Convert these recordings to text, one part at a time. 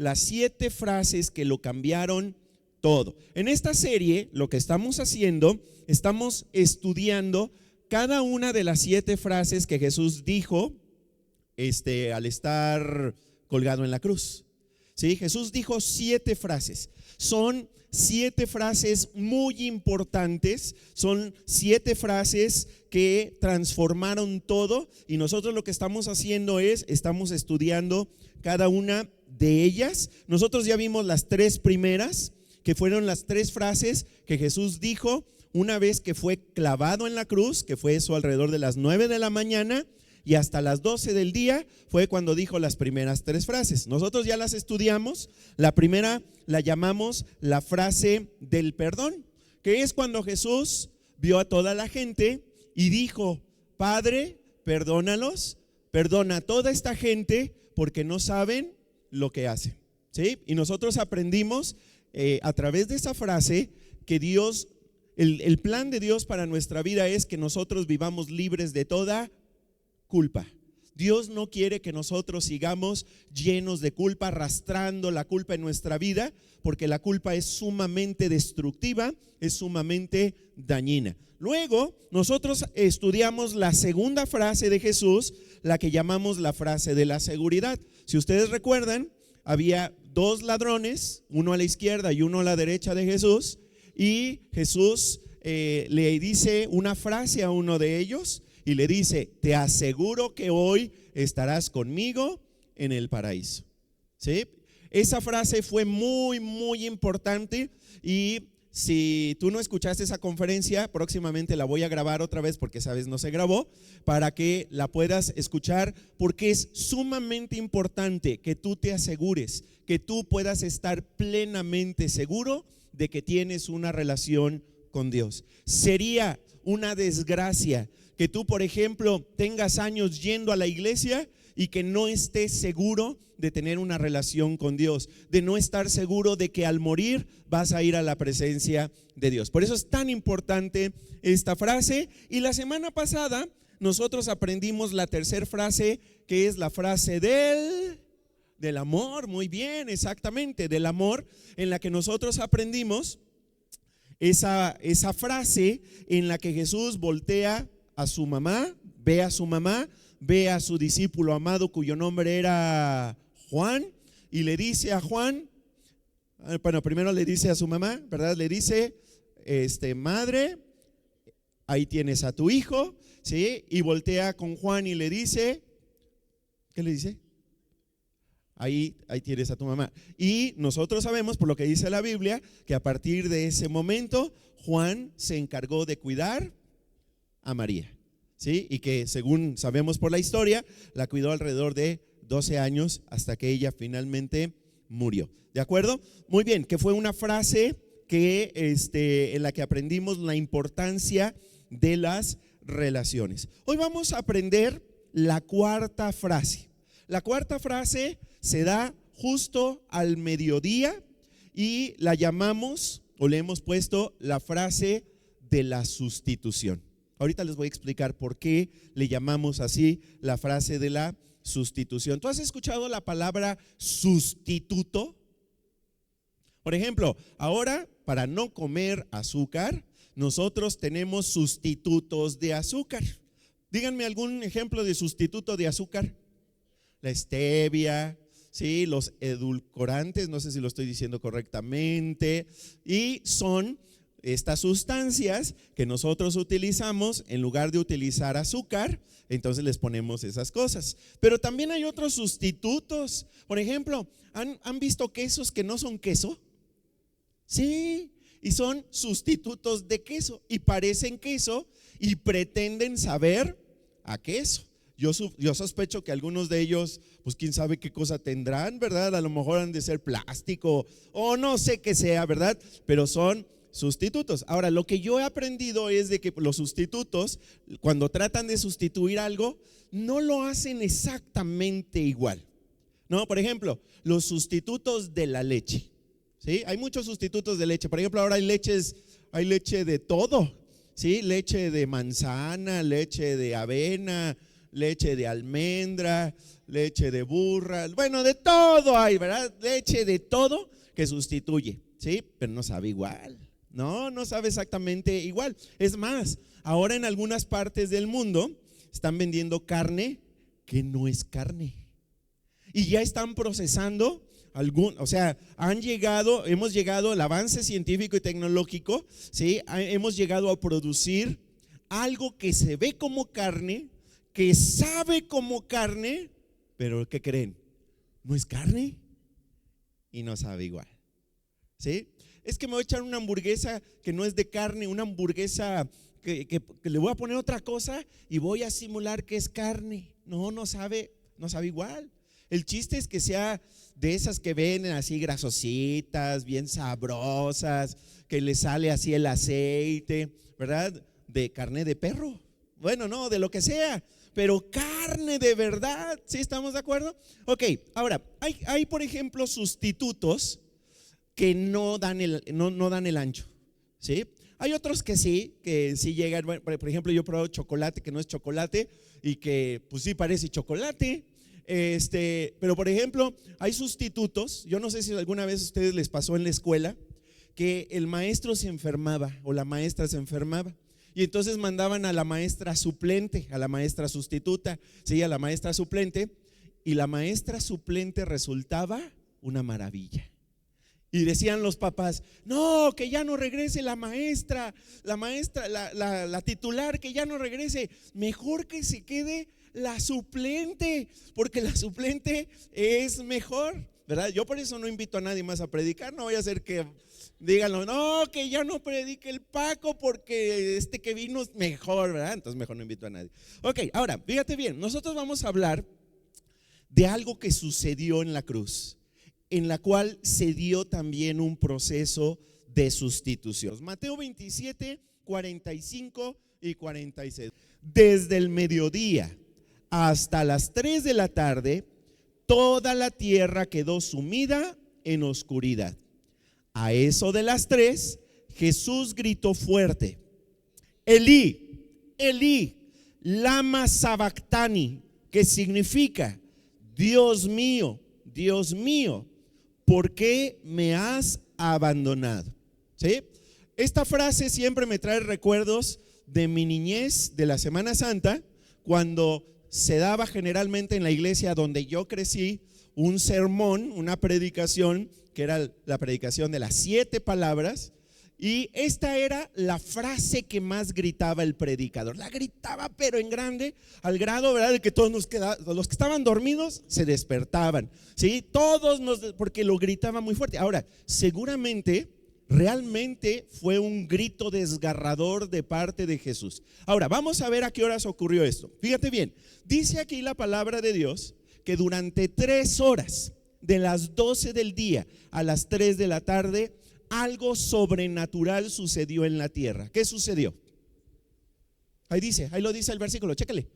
las 7 frases que lo cambiaron todo. En esta serie lo que estamos haciendo, estamos estudiando cada una de las 7 frases que Jesús dijo al estar colgado en la cruz. ¿Sí? Jesús dijo 7 frases. Son 7 frases muy importantes, son 7 frases que transformaron todo, y nosotros lo que estamos haciendo es, estamos estudiando cada una de ellas. Nosotros ya vimos las 3 primeras, que fueron las 3 frases que Jesús dijo una vez que fue clavado en la cruz, que fue eso alrededor de las 9 de la mañana, y hasta las 12 del día fue cuando dijo las primeras 3 frases. Nosotros ya las estudiamos. La primera la llamamos la frase del perdón, que es cuando Jesús vio a toda la gente y dijo: Padre, perdónalos, perdona a toda esta gente porque no saben lo que hacen. ¿Sí? Y nosotros aprendimos a través de esa frase que Dios, el plan de Dios para nuestra vida es que nosotros vivamos libres de toda culpa. Dios no quiere que nosotros sigamos llenos de culpa, arrastrando la culpa en nuestra vida, porque la culpa es sumamente destructiva, es sumamente dañina. Luego, nosotros estudiamos la segunda frase de Jesús, la que llamamos la frase de la seguridad. Si ustedes recuerdan, había 2 ladrones, uno a la izquierda y uno a la derecha de Jesús, y Jesús le dice una frase a uno de ellos y le dice: te aseguro que hoy estarás conmigo en el paraíso. ¿Sí? Esa frase fue muy, muy importante, y si tú no escuchaste esa conferencia, próximamente la voy a grabar otra vez porque esa vez no se grabó, para que la puedas escuchar, porque es sumamente importante que tú te asegures, que tú puedas estar plenamente seguro de que tienes una relación con Dios. Sería una desgracia que tú, por ejemplo, tengas años yendo a la iglesia y que no estés seguro de tener una relación con Dios, de no estar seguro de que al morir vas a ir a la presencia de Dios. Por eso es tan importante esta frase. Y la semana pasada nosotros aprendimos la tercera frase, que es la frase del amor. Muy bien, exactamente, del amor, en la que nosotros aprendimos esa frase en la que Jesús voltea a su mamá, ve a su mamá, ve a su discípulo amado cuyo nombre era Juan, y le dice a Juan, bueno, primero le dice a su mamá, ¿verdad? Le dice: madre, ahí tienes a tu hijo, ¿sí? Y voltea con Juan y le dice, ¿qué le dice? Ahí tienes a tu mamá. Y nosotros sabemos, por lo que dice la Biblia, que a partir de ese momento Juan se encargó de cuidar a María, ¿sí? Y que, según sabemos por la historia, la cuidó alrededor de 12 años hasta que ella finalmente murió. ¿De acuerdo? Muy bien, que fue una frase que en la que aprendimos la importancia de las relaciones. Hoy vamos a aprender la cuarta frase. La cuarta frase se da justo al mediodía y la llamamos, o le hemos puesto, la frase de la sustitución. Ahorita les voy a explicar por qué le llamamos así la frase de la sustitución. ¿Tú has escuchado la palabra sustituto? Por ejemplo, ahora, para no comer azúcar, nosotros tenemos sustitutos de azúcar. Díganme algún ejemplo de sustituto de azúcar. La stevia, ¿sí? Los edulcorantes, no sé si lo estoy diciendo correctamente, y son estas sustancias que nosotros utilizamos en lugar de utilizar azúcar, entonces les ponemos esas cosas. Pero también hay otros sustitutos. Por ejemplo, ¿han visto quesos que no son queso? Sí, y son sustitutos de queso y parecen queso y pretenden saber a queso. Yo sospecho que algunos de ellos, pues quién sabe qué cosa tendrán, ¿verdad? A lo mejor han de ser plástico o no sé qué sea, ¿verdad? Pero son sustitutos. Ahora, lo que yo he aprendido es de que los sustitutos, cuando tratan de sustituir algo, no lo hacen exactamente igual, ¿no? Por ejemplo, los sustitutos de la leche, ¿sí? Hay muchos sustitutos de leche. Por ejemplo, ahora hay leche de todo, ¿sí? Leche de manzana, leche de avena, leche de almendra, leche de burra, bueno, de todo hay, ¿verdad? Leche de todo que sustituye, ¿sí? Pero no sabe igual, no sabe exactamente igual. Es más, ahora en algunas partes del mundo están vendiendo carne que no es carne. Y ya están procesando hemos llegado al avance científico y tecnológico, ¿sí? Hemos llegado a producir algo que se ve como carne, que sabe como carne, pero ¿qué creen? No es carne y no sabe igual, ¿sí? Es que me voy a echar una hamburguesa que no es de carne, una hamburguesa que le voy a poner otra cosa y voy a simular que es carne. No sabe igual. El chiste es que sea de esas que venden así grasositas, bien sabrosas, que le sale así el aceite, ¿verdad? De carne de perro. Bueno, no, de lo que sea, pero carne de verdad. ¿Sí estamos de acuerdo? Ok, ahora, hay por ejemplo sustitutos que no dan el ancho, ¿sí? Hay otros que sí llegan. Bueno, por ejemplo, yo he probado chocolate que no es chocolate y que pues sí parece chocolate. Pero por ejemplo, hay sustitutos. Yo no sé si alguna vez a ustedes les pasó en la escuela que el maestro se enfermaba o la maestra se enfermaba y entonces mandaban a la maestra suplente, a la maestra sustituta, sí, a la maestra suplente, y la maestra suplente resultaba una maravilla. Y decían los papás: no, que ya no regrese la maestra, la titular, que ya no regrese, mejor que se quede la suplente, porque la suplente es mejor, ¿verdad? Yo por eso no invito a nadie más a predicar. No voy a hacer que digan: no, que ya no predique el Paco porque este que vino es mejor, ¿verdad? Entonces mejor no invito a nadie. Ok, ahora, fíjate bien, nosotros vamos a hablar de algo que sucedió en la cruz, en la cual se dio también un proceso de sustitución. Mateo 27, 45 y 46. Desde el mediodía hasta las 3 de la tarde, toda la tierra quedó sumida en oscuridad. A eso de las 3, Jesús gritó fuerte: Elí, Elí, lama sabactani, que significa: Dios mío, ¿por qué me has abandonado? ¿Sí? Esta frase siempre me trae recuerdos de mi niñez, de la Semana Santa, cuando se daba generalmente en la iglesia donde yo crecí un sermón, una predicación, que era la predicación de las 7 palabras, y esta era la frase que más gritaba el predicador. La gritaba pero en grande, al grado, ¿verdad?, de que todos los que estaban dormidos se despertaban, ¿sí? Porque lo gritaba muy fuerte. Ahora, seguramente realmente fue un grito desgarrador de parte de Jesús. Ahora, vamos a ver a qué horas ocurrió esto. Fíjate bien, dice aquí la palabra de Dios que durante 3 horas, de las 12 del día a las 3 de la tarde, algo sobrenatural sucedió en la tierra. ¿Qué sucedió? Ahí lo dice el versículo, chécale.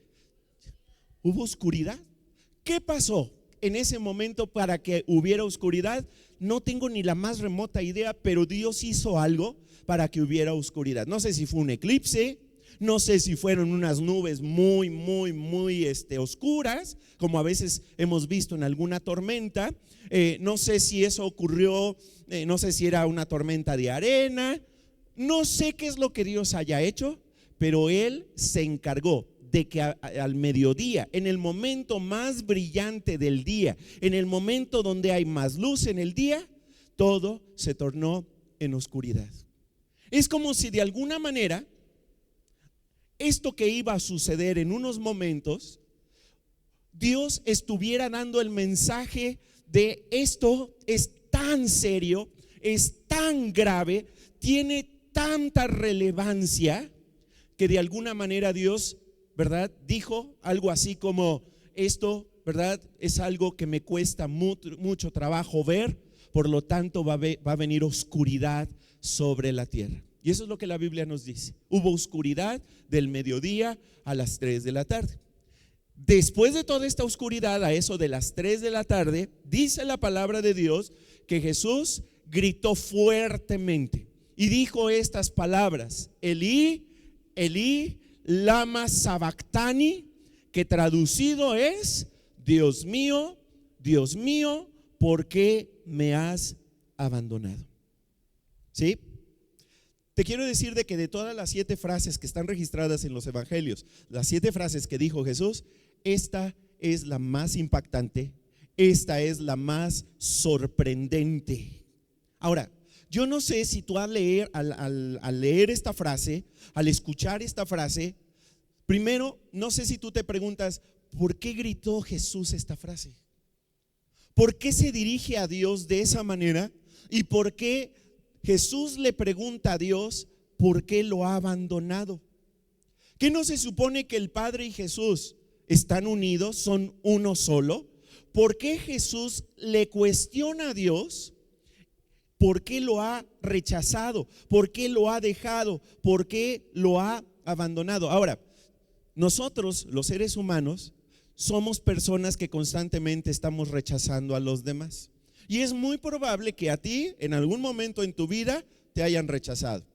¿Hubo oscuridad? ¿Qué pasó en ese momento para que hubiera oscuridad? No tengo ni la más remota idea, pero Dios hizo algo para que hubiera oscuridad. No sé si fue un eclipse, no sé si fueron unas nubes muy oscuras, como a veces hemos visto en alguna tormenta. No sé si eso ocurrió, no sé si era una tormenta de arena. No sé qué es lo que Dios haya hecho, pero Él se encargó de que al mediodía, en el momento más brillante del día, en el momento donde hay más luz en el día, todo se tornó en oscuridad. Es como si de alguna manera esto que iba a suceder en unos momentos, Dios estuviera dando el mensaje de: esto es tan serio, es tan grave, tiene tanta relevancia, que de alguna manera Dios, ¿verdad?, dijo algo así como: esto, ¿verdad?, es algo que me cuesta mucho trabajo ver, por lo tanto va a venir oscuridad sobre la tierra. Y eso es lo que la Biblia nos dice. Hubo oscuridad del mediodía a las 3 de la tarde. Después de toda esta oscuridad, a eso de las 3 de la tarde, dice la palabra de Dios que Jesús gritó fuertemente y dijo estas palabras: Elí, Elí, lama sabactani, que traducido es: Dios mío, ¿por qué me has abandonado? ¿Sí? Te quiero decir de que de todas las 7 frases que están registradas en los evangelios, las 7 frases que dijo Jesús, esta es la más impactante, esta es la más sorprendente. Ahora, yo no sé si tú al leer esta frase, al escuchar esta frase, primero, no sé si tú te preguntas, ¿por qué gritó Jesús esta frase? ¿Por qué se dirige a Dios de esa manera? ¿Y por qué Jesús le pregunta a Dios por qué lo ha abandonado? ¿Qué no se supone que el Padre y Jesús están unidos, son uno solo? ¿Por qué Jesús le cuestiona a Dios? ¿Por qué lo ha rechazado? ¿Por qué lo ha dejado? ¿Por qué lo ha abandonado? Ahora, nosotros, los seres humanos, somos personas que constantemente estamos rechazando a los demás. Y es muy probable que a ti, en algún momento en tu vida, te hayan rechazado.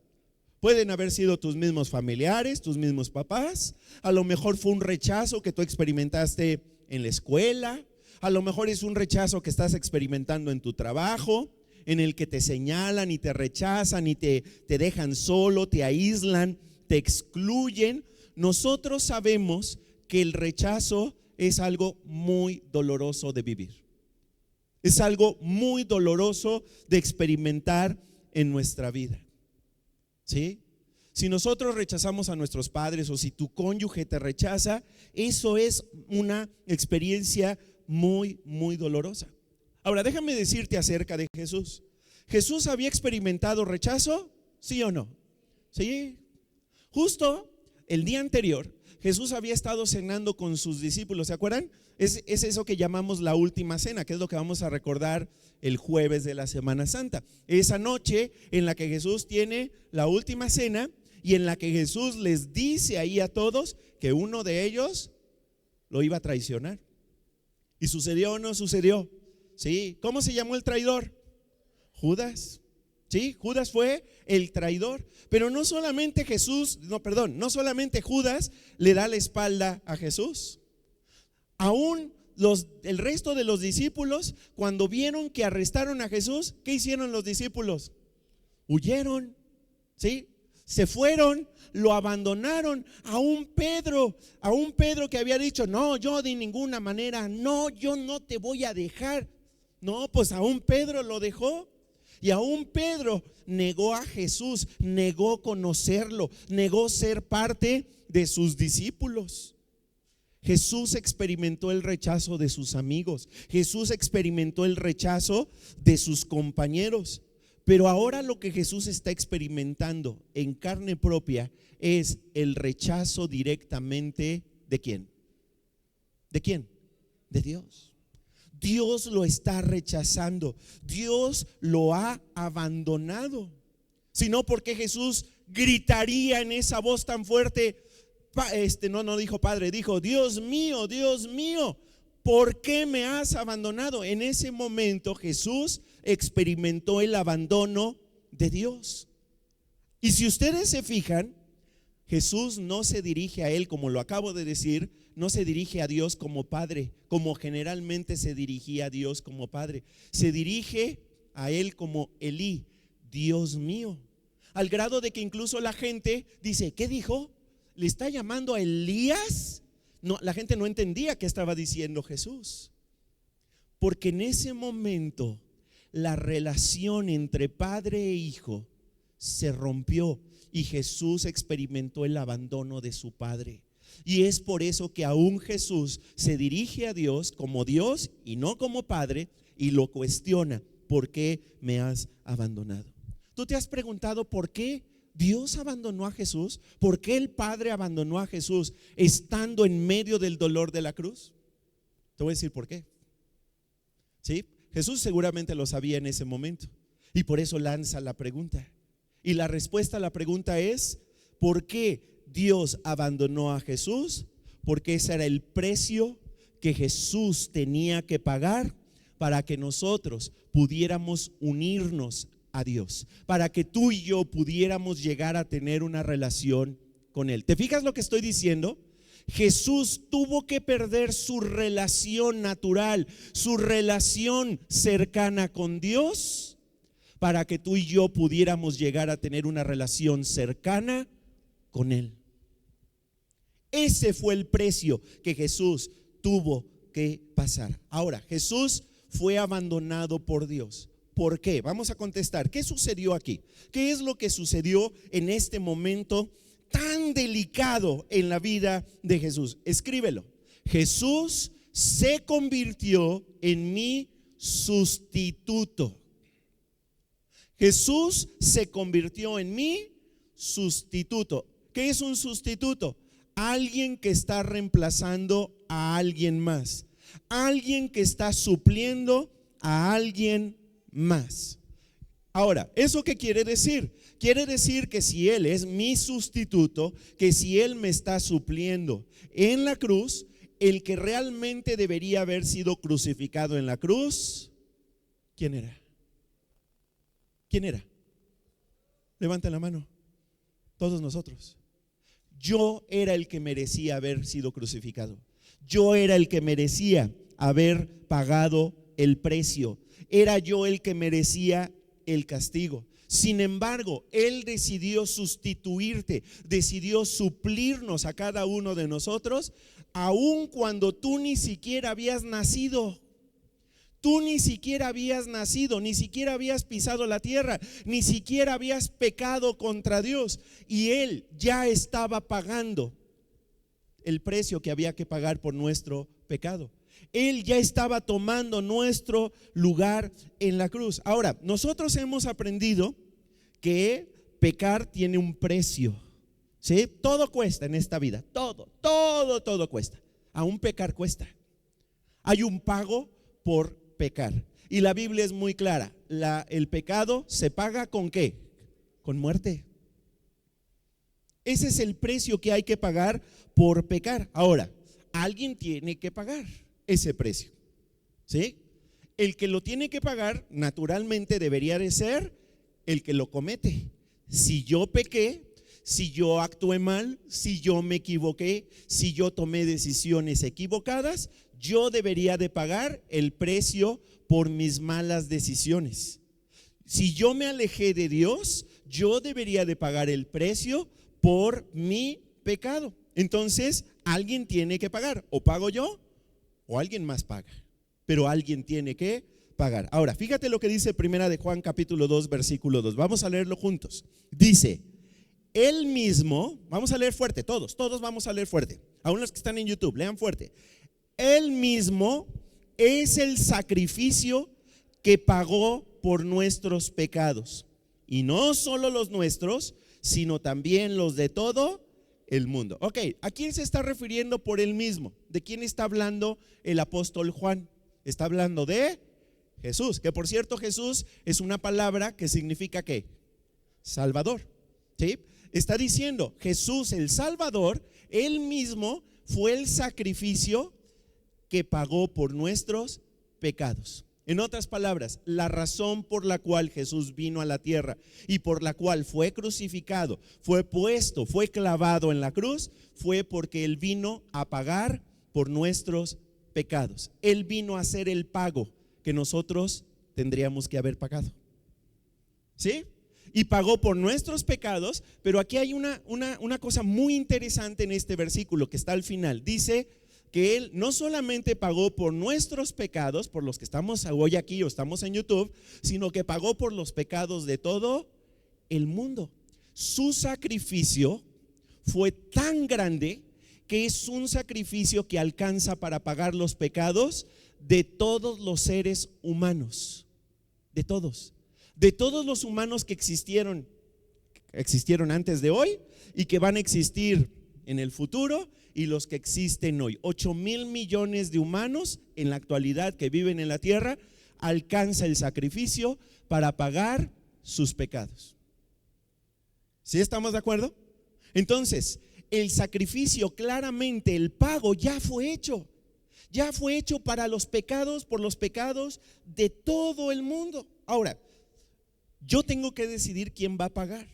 Pueden haber sido tus mismos familiares, tus mismos papás. A lo mejor fue un rechazo que tú experimentaste en la escuela. A lo mejor es un rechazo que estás experimentando en tu trabajo, en el que te señalan y te rechazan y te dejan solo, te aíslan, te excluyen. Nosotros sabemos que el rechazo es algo muy doloroso de vivir. Es algo muy doloroso de experimentar en nuestra vida. ¿Sí? Si nosotros rechazamos a nuestros padres o si tu cónyuge te rechaza, eso es una experiencia muy, muy dolorosa. Ahora, déjame decirte acerca de Jesús. ¿Jesús había experimentado rechazo? ¿Sí o no? Sí. Justo el día anterior, Jesús había estado cenando con sus discípulos, ¿se acuerdan? Es eso que llamamos la última cena, que es lo que vamos a recordar el jueves de la Semana Santa. Esa noche en la que Jesús tiene la última cena y en la que Jesús les dice ahí a todos que uno de ellos lo iba a traicionar. ¿Y sucedió o no sucedió? Sí. ¿Cómo se llamó el traidor? Judas. Sí, Judas fue el traidor. Pero no solamente no solamente Judas le da la espalda a Jesús. Aún el resto de los discípulos, cuando vieron que arrestaron a Jesús, ¿qué hicieron los discípulos? Huyeron, ¿sí? Se fueron, lo abandonaron. Aún Pedro que había dicho, no, yo de ninguna manera, no, yo no te voy a dejar. No, pues aún Pedro lo dejó. Y aún Pedro negó a Jesús, negó conocerlo, negó ser parte de sus discípulos. Jesús experimentó el rechazo de sus amigos. Jesús experimentó el rechazo de sus compañeros. Pero ahora lo que Jesús está experimentando en carne propia es el rechazo directamente ¿de quién? ¿De quién? De Dios. Dios lo está rechazando. Dios lo ha abandonado. Si no, ¿por qué Jesús gritaría en esa voz tan fuerte? No dijo Padre, dijo Dios mío, ¿por qué me has abandonado? En ese momento Jesús experimentó el abandono de Dios. Y si ustedes se fijan, Jesús no se dirige a él, como lo acabo de decir, no se dirige a Dios como Padre, como generalmente se dirigía a Dios como Padre. Se dirige a él como Elí, Dios mío. Al grado de que incluso la gente dice, ¿qué dijo? ¿Le está llamando a Elías? No, la gente no entendía qué estaba diciendo Jesús. Porque en ese momento la relación entre padre e hijo se rompió y Jesús experimentó el abandono de su padre. Y es por eso que aún Jesús se dirige a Dios como Dios y no como Padre y lo cuestiona: ¿por qué me has abandonado? ¿Tú te has preguntado por qué Dios abandonó a Jesús? ¿Por qué el Padre abandonó a Jesús estando en medio del dolor de la cruz? Te voy a decir por qué. ¿Sí? Jesús seguramente lo sabía en ese momento y por eso lanza la pregunta. Y la respuesta a la pregunta es: ¿por qué Dios abandonó a Jesús? Porque ese era el precio que Jesús tenía que pagar para que nosotros pudiéramos unirnos a Dios, para que tú y yo pudiéramos llegar a tener una relación con Él. ¿Te fijas lo que estoy diciendo? Jesús tuvo que perder su relación natural, su relación cercana con Dios, para que tú y yo pudiéramos llegar a tener una relación cercana con Él. Ese fue el precio que Jesús tuvo que pasar. Ahora, Jesús fue abandonado por Dios. ¿Por qué? Vamos a contestar. ¿Qué sucedió aquí? ¿Qué es lo que sucedió en este momento tan delicado en la vida de Jesús? Escríbelo. Jesús se convirtió en mi sustituto. Jesús se convirtió en mi sustituto. ¿Qué es un sustituto? Alguien que está reemplazando a alguien más. Alguien que está supliendo a alguien más. Ahora, ¿eso qué quiere decir? Quiere decir que si Él es mi sustituto, que si Él me está supliendo en la cruz, el que realmente debería haber sido crucificado en la cruz, ¿quién era? ¿Quién era? Levanten la mano. Todos nosotros. Yo era el que merecía haber sido crucificado. Yo era el que merecía haber pagado el precio. Era yo el que merecía el castigo. Sin embargo, Él decidió sustituirte, decidió suplirnos a cada uno de nosotros, aun cuando tú ni siquiera habías nacido. Tú ni siquiera habías nacido, ni siquiera habías pisado la tierra, ni siquiera habías pecado contra Dios. Y Él ya estaba pagando el precio que había que pagar por nuestro pecado. Él ya estaba tomando nuestro lugar en la cruz. Ahora, nosotros hemos aprendido que pecar tiene un precio, ¿sí? Todo cuesta en esta vida, todo cuesta. Aún pecar cuesta. Hay un pago por pecar. Y la Biblia es muy clara. El pecado se paga ¿con qué? Con muerte. Ese es el precio que hay que pagar por pecar. Ahora, alguien tiene que pagar ese precio, ¿sí? El que lo tiene que pagar naturalmente debería de ser el que lo comete. Si yo pequé, si yo actué mal, si yo me equivoqué, si yo tomé decisiones equivocadas, yo debería de pagar el precio por mis malas decisiones. Si yo me alejé de Dios, yo debería de pagar el precio por mi pecado. Entonces, alguien tiene que pagar. O pago yo o alguien más paga. Pero alguien tiene que pagar. Ahora, fíjate lo que dice Primera de Juan capítulo 2 versículo 2. Vamos a leerlo juntos. Dice: Él mismo, vamos a leer fuerte, todos vamos a leer fuerte. Aún los que están en YouTube, lean fuerte. Él mismo es el sacrificio que pagó por nuestros pecados. Y no solo los nuestros, sino también los de todo el mundo. Ok, ¿a quién se está refiriendo por él mismo? ¿De quién está hablando el apóstol Juan? Está hablando de Jesús, que por cierto Jesús es una palabra que significa ¿qué? Salvador, ¿sí? Está diciendo Jesús el Salvador, él mismo fue el sacrificio que pagó por nuestros pecados. En otras palabras, la razón por la cual Jesús vino a la tierra y por la cual fue crucificado, fue puesto, fue clavado en la cruz, fue porque Él vino a pagar por nuestros pecados. Él vino a hacer el pago que nosotros tendríamos que haber pagado, ¿sí? Y pagó por nuestros pecados. Pero aquí hay una cosa muy interesante en este versículo que está al final. Dice que Él no solamente pagó por nuestros pecados, por los que estamos hoy aquí o estamos en YouTube, sino que pagó por los pecados de todo el mundo. Su sacrificio fue tan grande que es un sacrificio que alcanza para pagar los pecados de todos los seres humanos, de todos los humanos que existieron antes de hoy y que van a existir en el futuro, y los que existen hoy. 8,000 millones de humanos en la actualidad que viven en la tierra, alcanza el sacrificio para pagar sus pecados. ¿Sí estamos de acuerdo? Entonces, el sacrificio, claramente el pago ya fue hecho para los pecados, por los pecados de todo el mundo. Ahora, yo tengo que decidir quién va a pagar.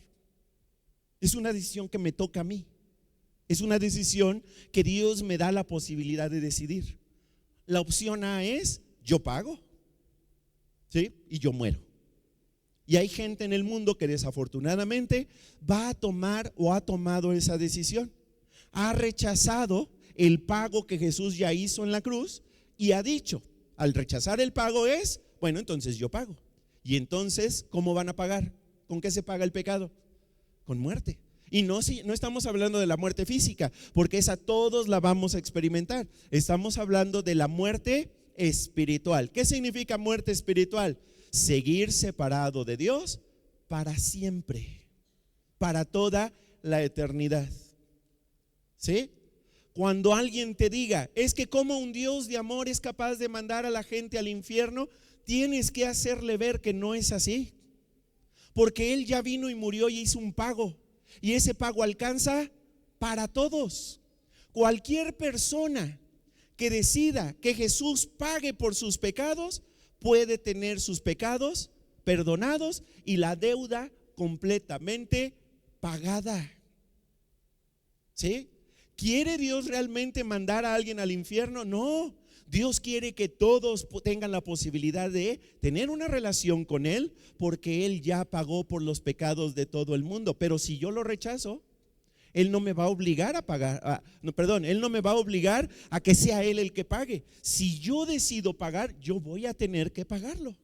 Es una decisión que me toca a mí. Es una decisión que Dios me da la posibilidad de decidir. La opción A es: yo pago, ¿sí? Y yo muero. Y hay gente en el mundo que desafortunadamente va a tomar o ha tomado esa decisión. Ha rechazado el pago que Jesús ya hizo en la cruz y ha dicho, al rechazar el pago es: bueno, entonces yo pago. Y entonces, ¿cómo van a pagar? ¿Con qué se paga el pecado? Con muerte. Y no estamos hablando de la muerte física, porque esa todos la vamos a experimentar. Estamos hablando de la muerte espiritual. ¿Qué significa muerte espiritual? Seguir separado de Dios para siempre, para toda la eternidad. ¿Sí? Cuando alguien te diga, es que como un Dios de amor es capaz de mandar a la gente al infierno, tienes que hacerle ver que no es así, porque Él ya vino y murió y hizo un pago, y ese pago alcanza para todos. Cualquier persona que decida que Jesús pague por sus pecados puede tener sus pecados perdonados y la deuda completamente pagada. ¿Sí? ¿Quiere Dios realmente mandar a alguien al infierno? No. Dios quiere que todos tengan la posibilidad de tener una relación con Él, porque Él ya pagó por los pecados de todo el mundo. Pero si yo lo rechazo, Él no me va a obligar a pagar, Él no me va a obligar a que sea Él el que pague. Si yo decido pagar, yo voy a tener que pagarlo.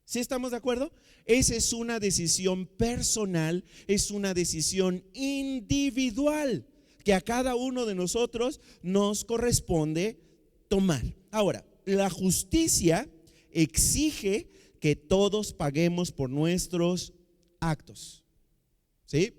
¿Sí estamos de acuerdo? Esa es una decisión personal, es una decisión individual que a cada uno de nosotros nos corresponde tomar. Ahora, la justicia exige que todos paguemos por nuestros actos. ¿Sí?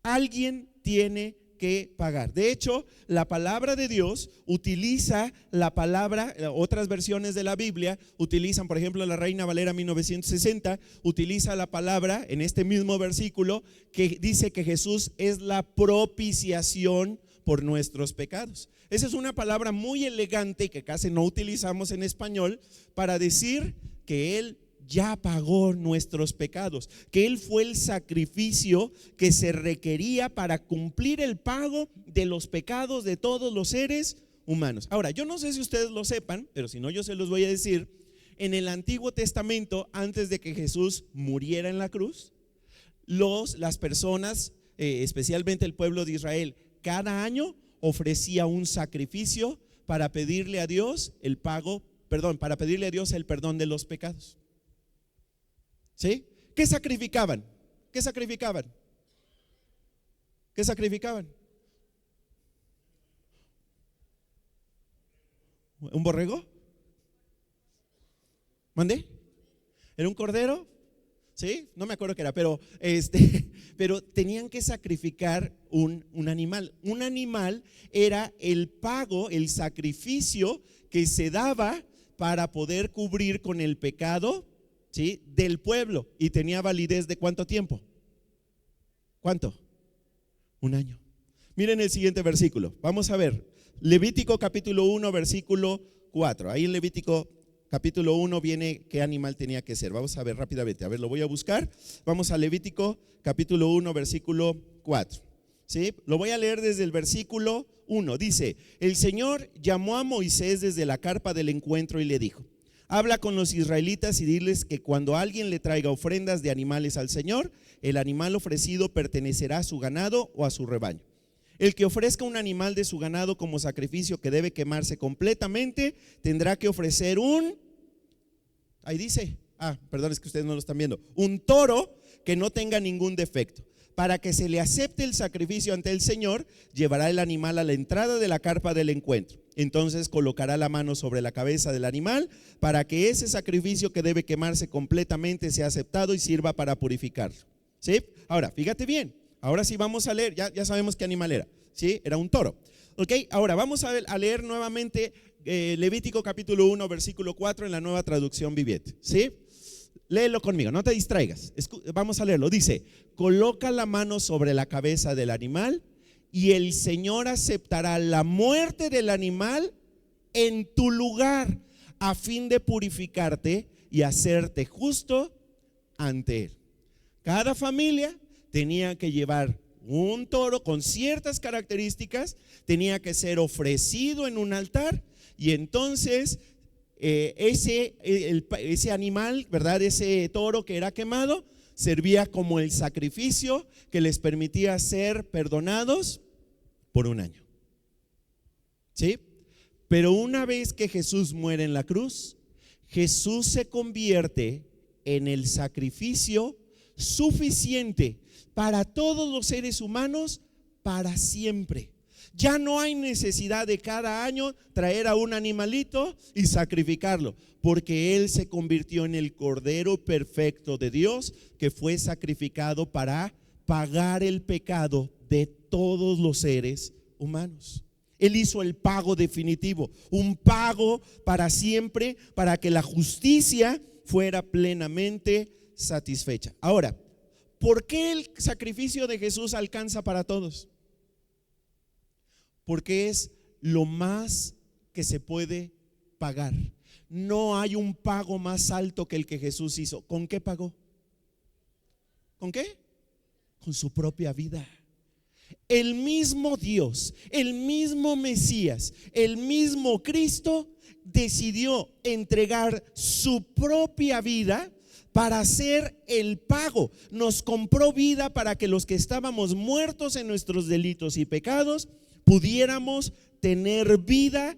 Alguien tiene que pagar. De hecho, la palabra de Dios utiliza la palabra, otras versiones de la Biblia utilizan, por ejemplo, la Reina Valera 1960 utiliza la palabra en este mismo versículo que dice que Jesús es la propiciación por nuestros pecados. Esa es una palabra muy elegante que casi no utilizamos en español para decir que Él ya pagó nuestros pecados, que Él fue el sacrificio que se requería para cumplir el pago de los pecados de todos los seres humanos. Ahora, yo no sé si ustedes lo sepan, pero si no, yo se los voy a decir. En el Antiguo Testamento, antes de que Jesús muriera en la cruz, las personas, especialmente el pueblo de Israel, cada año ofrecía un sacrificio para pedirle a Dios para pedirle a Dios el perdón de los pecados. ¿Sí? ¿Qué sacrificaban? ¿Qué sacrificaban? ¿Qué sacrificaban? ¿Un borrego? ¿Mandé? ¿Era un cordero? ¿Sí? No me acuerdo qué era, pero tenían que sacrificar un animal. Un animal era el pago, el sacrificio que se daba para poder cubrir con el pecado, ¿sí?, del pueblo, y tenía validez de ¿cuánto tiempo? ¿Cuánto? Un año. Miren el siguiente versículo. Vamos a ver. Levítico capítulo 1, versículo 4. Ahí en Levítico capítulo 1 viene qué animal tenía que ser. Vamos a ver rápidamente. A ver, lo voy a buscar. Vamos a Levítico capítulo 1, versículo 4. ¿Sí? Lo voy a leer desde el versículo 1. Dice: el Señor llamó a Moisés desde la carpa del encuentro y le dijo: habla con los israelitas y diles que cuando alguien le traiga ofrendas de animales al Señor, el animal ofrecido pertenecerá a su ganado o a su rebaño. El que ofrezca un animal de su ganado como sacrificio que debe quemarse completamente, tendrá que ofrecer ahí dice, perdón, es que ustedes no lo están viendo, un toro que no tenga ningún defecto. Para que se le acepte el sacrificio ante el Señor, llevará el animal a la entrada de la carpa del encuentro. Entonces colocará la mano sobre la cabeza del animal para que ese sacrificio que debe quemarse completamente sea aceptado y sirva para purificarlo. ¿Sí? Ahora, fíjate bien. Ahora sí vamos a leer, ya sabemos qué animal era. ¿Sí? Era un toro. ¿Ok? Ahora vamos a leer nuevamente Levítico capítulo 1, versículo 4 en la Nueva Traducción Viviente. ¿Sí? Léelo conmigo, no te distraigas. Vamos a leerlo. Dice: coloca la mano sobre la cabeza del animal y el Señor aceptará la muerte del animal en tu lugar, a fin de purificarte y hacerte justo ante Él. Cada familia tenía que llevar un toro con ciertas características, tenía que ser ofrecido en un altar y entonces ese animal, ¿verdad? Ese toro que era quemado servía como el sacrificio que les permitía ser perdonados por un año. ¿Sí? Pero una vez que Jesús muere en la cruz, Jesús se convierte en el sacrificio suficiente para todos los seres humanos para siempre. Ya no hay necesidad de cada año traer a un animalito y sacrificarlo, porque Él se convirtió en el Cordero perfecto de Dios que fue sacrificado para pagar el pecado de todos los seres humanos. Él hizo el pago definitivo, un pago para siempre, para que la justicia fuera plenamente satisfecha. Ahora, ¿por qué el sacrificio de Jesús alcanza para todos? Porque es lo más que se puede pagar. No hay un pago más alto que el que Jesús hizo. ¿Con qué pagó? ¿Con qué? Con su propia vida. El mismo Dios, el mismo Mesías, el mismo Cristo decidió entregar su propia vida para hacer el pago. Nos compró vida para que los que estábamos muertos en nuestros delitos y pecados pudiéramos tener vida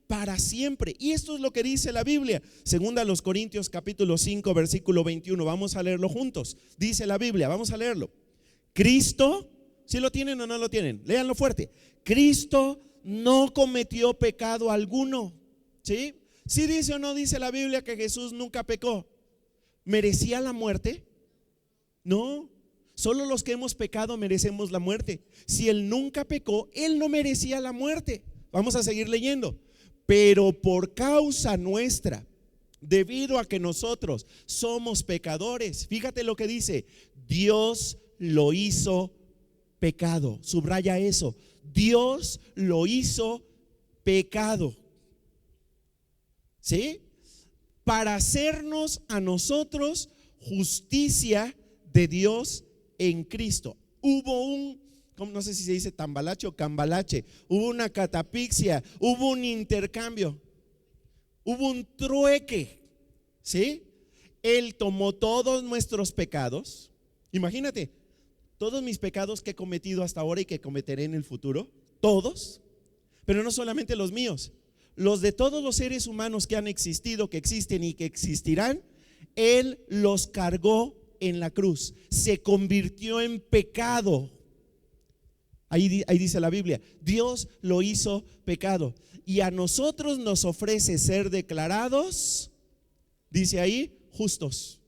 para siempre. Y esto es lo que dice la Biblia. Segunda a los Corintios capítulo 5 versículo 21. Vamos a leerlo juntos. Dice la Biblia, vamos a leerlo. Cristo, ¿sí lo tienen o no lo tienen? Léanlo fuerte. Cristo no cometió pecado alguno. ¿Sí? ¿Sí dice o no dice la Biblia que Jesús nunca pecó? ¿Merecía la muerte? No. Solo los que hemos pecado merecemos la muerte. Si Él nunca pecó, Él no merecía la muerte. Vamos a seguir leyendo. Pero por causa nuestra, debido a que nosotros somos pecadores, fíjate lo que dice, Dios lo hizo pecado. Subraya eso. Dios lo hizo pecado. ¿Sí? Para hacernos a nosotros justicia de Dios en Cristo. Hubo no sé si se dice tambalache o cambalache, hubo una catapixia, hubo un intercambio, hubo un trueque, ¿sí? Él tomó todos nuestros pecados. Imagínate, todos mis pecados que he cometido hasta ahora y que cometeré en el futuro, todos, pero no solamente los míos, los de todos los seres humanos que han existido, que existen y que existirán. Él los cargó en la cruz, se convirtió en pecado. Ahí dice la Biblia, Dios lo hizo pecado y a nosotros nos ofrece ser declarados, dice ahí, justos.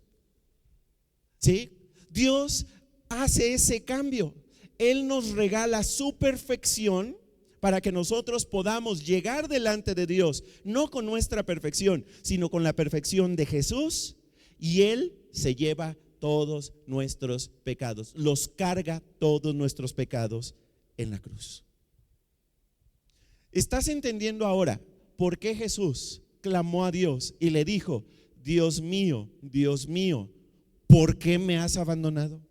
¿Sí? Dios hace ese cambio. Él nos regala su perfección para que nosotros podamos llegar delante de Dios, no con nuestra perfección, sino con la perfección de Jesús, y Él se lleva todos nuestros pecados, los carga todos nuestros pecados en la cruz. ¿Estás entendiendo ahora por qué Jesús clamó a Dios y le dijo: Dios mío, ¿por qué me has abandonado?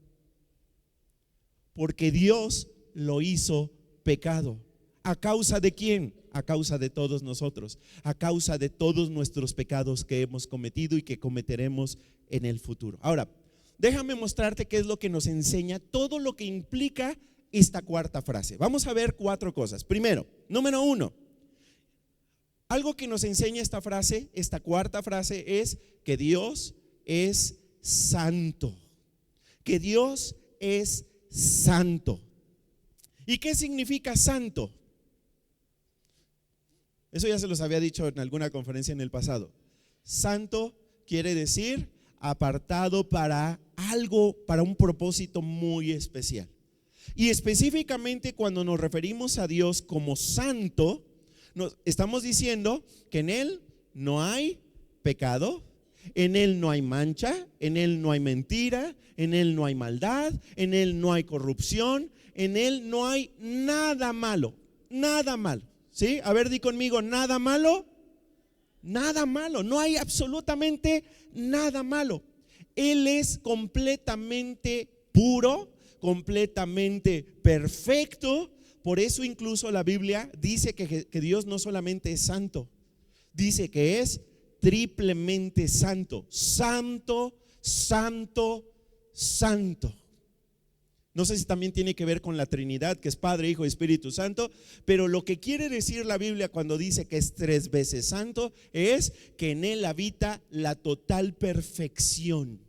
Porque Dios lo hizo pecado. ¿A causa de quién? A causa de todos nosotros, a causa de todos nuestros pecados que hemos cometido y que cometeremos en el futuro. Ahora, déjame mostrarte qué es lo que nos enseña, todo lo que implica esta cuarta frase. Vamos a ver 4 cosas. Primero, número 1, algo que nos enseña esta frase, esta cuarta frase, es que Dios es santo. Que Dios es santo. ¿Y qué significa santo? Eso ya se los había dicho en alguna conferencia en el pasado. Santo quiere decir apartado para algo, para un propósito muy especial. Y específicamente cuando nos referimos a Dios como santo, estamos diciendo que en Él no hay pecado, en Él no hay mancha, en Él no hay mentira, en Él no hay maldad, en Él no hay corrupción, en Él no hay nada malo, nada malo. ¿Sí? A ver, di conmigo, nada malo, nada malo, no hay absolutamente nada malo. Él es completamente puro, completamente perfecto. Por eso incluso la Biblia dice que Dios no solamente es santo, dice que es triplemente santo. Santo, santo, santo. No sé si también tiene que ver con la Trinidad, que es Padre, Hijo y Espíritu Santo, pero lo que quiere decir la Biblia cuando dice que es 3 veces santo es que en él habita la total perfección.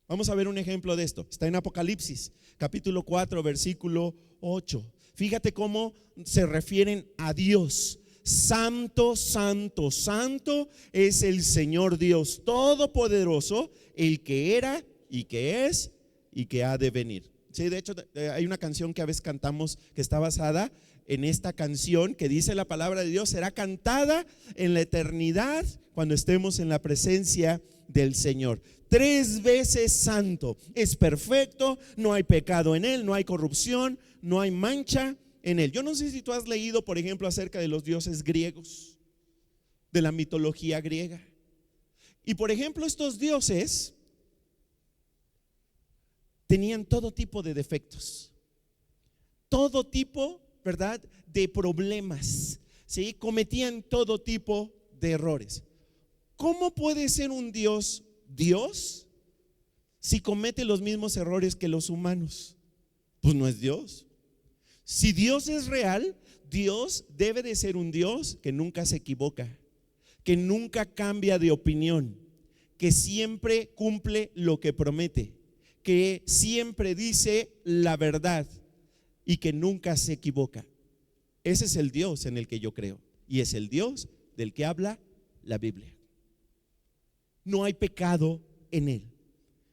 Vamos a ver un ejemplo de esto. Está en Apocalipsis, capítulo 4, versículo 8. Fíjate cómo se refieren a Dios. Santo, santo, santo es el Señor Dios Todopoderoso, el que era y que es y que ha de venir. Sí, de hecho hay una canción que a veces cantamos que está basada en esta canción que dice: la palabra de Dios será cantada en la eternidad cuando estemos en la presencia del Señor. 3 veces santo, es perfecto, no hay pecado en él, no hay corrupción, no hay mancha en él. Yo no sé si tú has leído, por ejemplo, acerca de los dioses griegos, de la mitología griega. Y por ejemplo, estos dioses tenían todo tipo de defectos, todo tipo, ¿verdad?, de problemas, ¿sí? Cometían todo tipo de errores. ¿Cómo puede ser un Dios Dios si comete los mismos errores que los humanos? Pues no es Dios. Si Dios es real, Dios debe de ser un Dios que nunca se equivoca, que nunca cambia de opinión, que siempre cumple lo que promete, que siempre dice la verdad y que nunca se equivoca. Ese es el Dios en el que yo creo y es el Dios del que habla la Biblia. No hay pecado en él,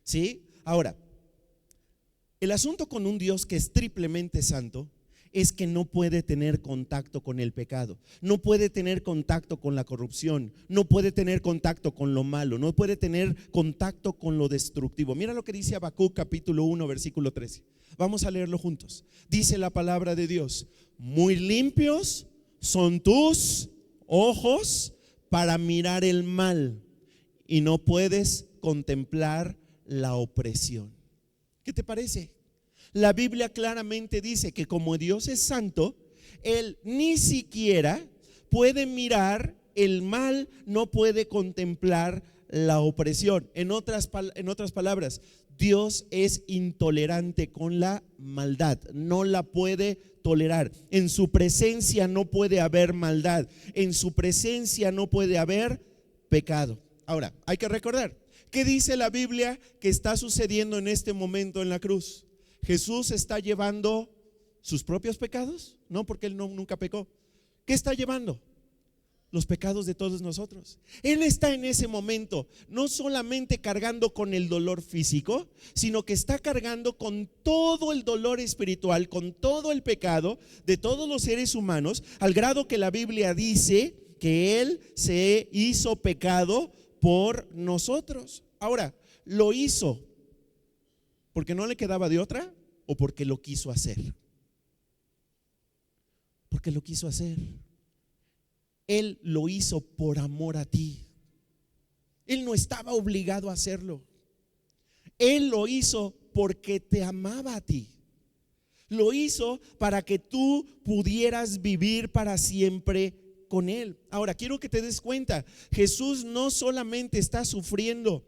¿sí? Ahora, el asunto con un Dios que es triplemente santo es que no puede tener contacto con el pecado, no puede tener contacto con la corrupción, no puede tener contacto con lo malo, no puede tener contacto con lo destructivo. Mira lo que dice Habacuc capítulo 1 versículo 13. Vamos a leerlo juntos. Dice la palabra de Dios: muy limpios son tus ojos para mirar el mal y no puedes contemplar la opresión. ¿Qué te parece? La Biblia claramente dice que como Dios es santo, Él ni siquiera puede mirar el mal, no puede contemplar la opresión. En otras palabras, Dios es intolerante con la maldad, no la puede tolerar. En su presencia no puede haber maldad, en su presencia no puede haber pecado. Ahora, hay que recordar, ¿qué dice la Biblia que está sucediendo en este momento en la cruz? ¿Jesús está llevando sus propios pecados? No, porque Él nunca pecó. ¿Qué está llevando? Los pecados de todos nosotros. Él está en ese momento no solamente cargando con el dolor físico, sino que está cargando con todo el dolor espiritual, con todo el pecado de todos los seres humanos, al grado que la Biblia dice que Él se hizo pecado por nosotros. Ahora, ¿lo hizo porque no le quedaba de otra o porque lo quiso hacer? Porque lo quiso hacer. Él lo hizo por amor a ti. Él no estaba obligado a hacerlo. Él lo hizo porque te amaba a ti. Lo hizo para que tú pudieras vivir para siempre con Él. Ahora, quiero que te des cuenta, Jesús no solamente está sufriendo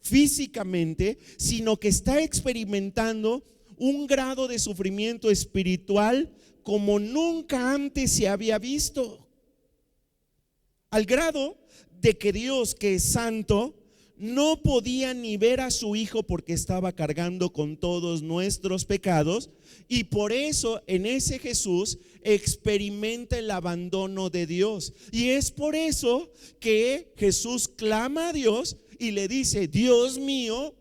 físicamente, sino que está experimentando un grado de sufrimiento espiritual como nunca antes se había visto. Al grado de que Dios, que es santo, no podía ni ver a su Hijo porque estaba cargando con todos nuestros pecados, y por eso en ese Jesús experimenta el abandono de Dios. Y es por eso que Jesús clama a Dios y le dice: Dios mío,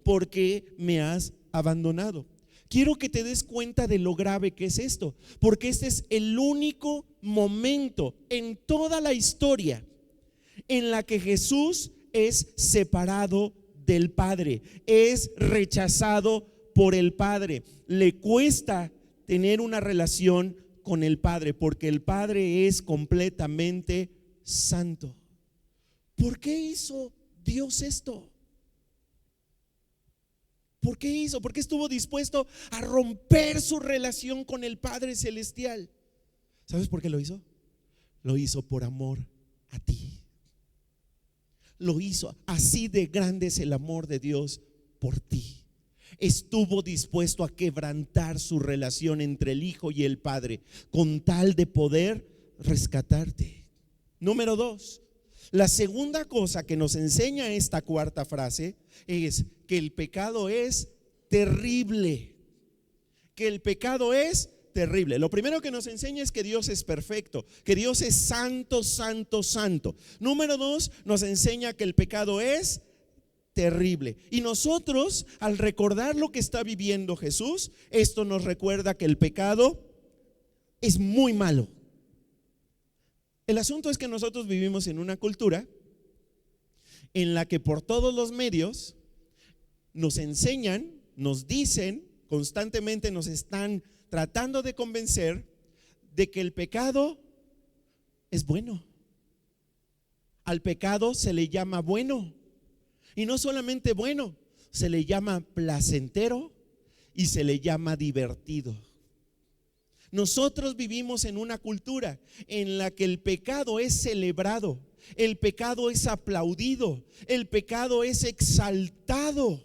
¿por qué me has abandonado? Quiero que te des cuenta de lo grave que es esto, porque este es el único momento en toda la historia en la que Jesús es separado del Padre, es rechazado por el Padre. Le cuesta tener una relación con el Padre porque el Padre es completamente santo. ¿Por qué hizo Dios esto? ¿Por qué hizo? ¿Por qué estuvo dispuesto a romper su relación con el Padre Celestial? ¿Sabes por qué lo hizo? Lo hizo por amor a ti. Lo hizo. Así de grande es el amor de Dios por ti. Estuvo dispuesto a quebrantar su relación entre el Hijo y el Padre con tal de poder rescatarte. Número 2. La segunda cosa que nos enseña esta cuarta frase es que el pecado es terrible. Que el pecado es terrible. Lo primero que nos enseña es que Dios es perfecto, que Dios es santo, santo, santo. Número 2, nos enseña que el pecado es terrible. Y nosotros, al recordar lo que está viviendo Jesús, esto nos recuerda que el pecado es muy malo. El asunto es que nosotros vivimos en una cultura en la que por todos los medios nos enseñan, nos dicen, constantemente nos están tratando de convencer de que el pecado es bueno. Al pecado se le llama bueno. Y no solamente bueno, se le llama placentero y se le llama divertido. Nosotros vivimos en una cultura en la que el pecado es celebrado, el pecado es aplaudido, el pecado es exaltado.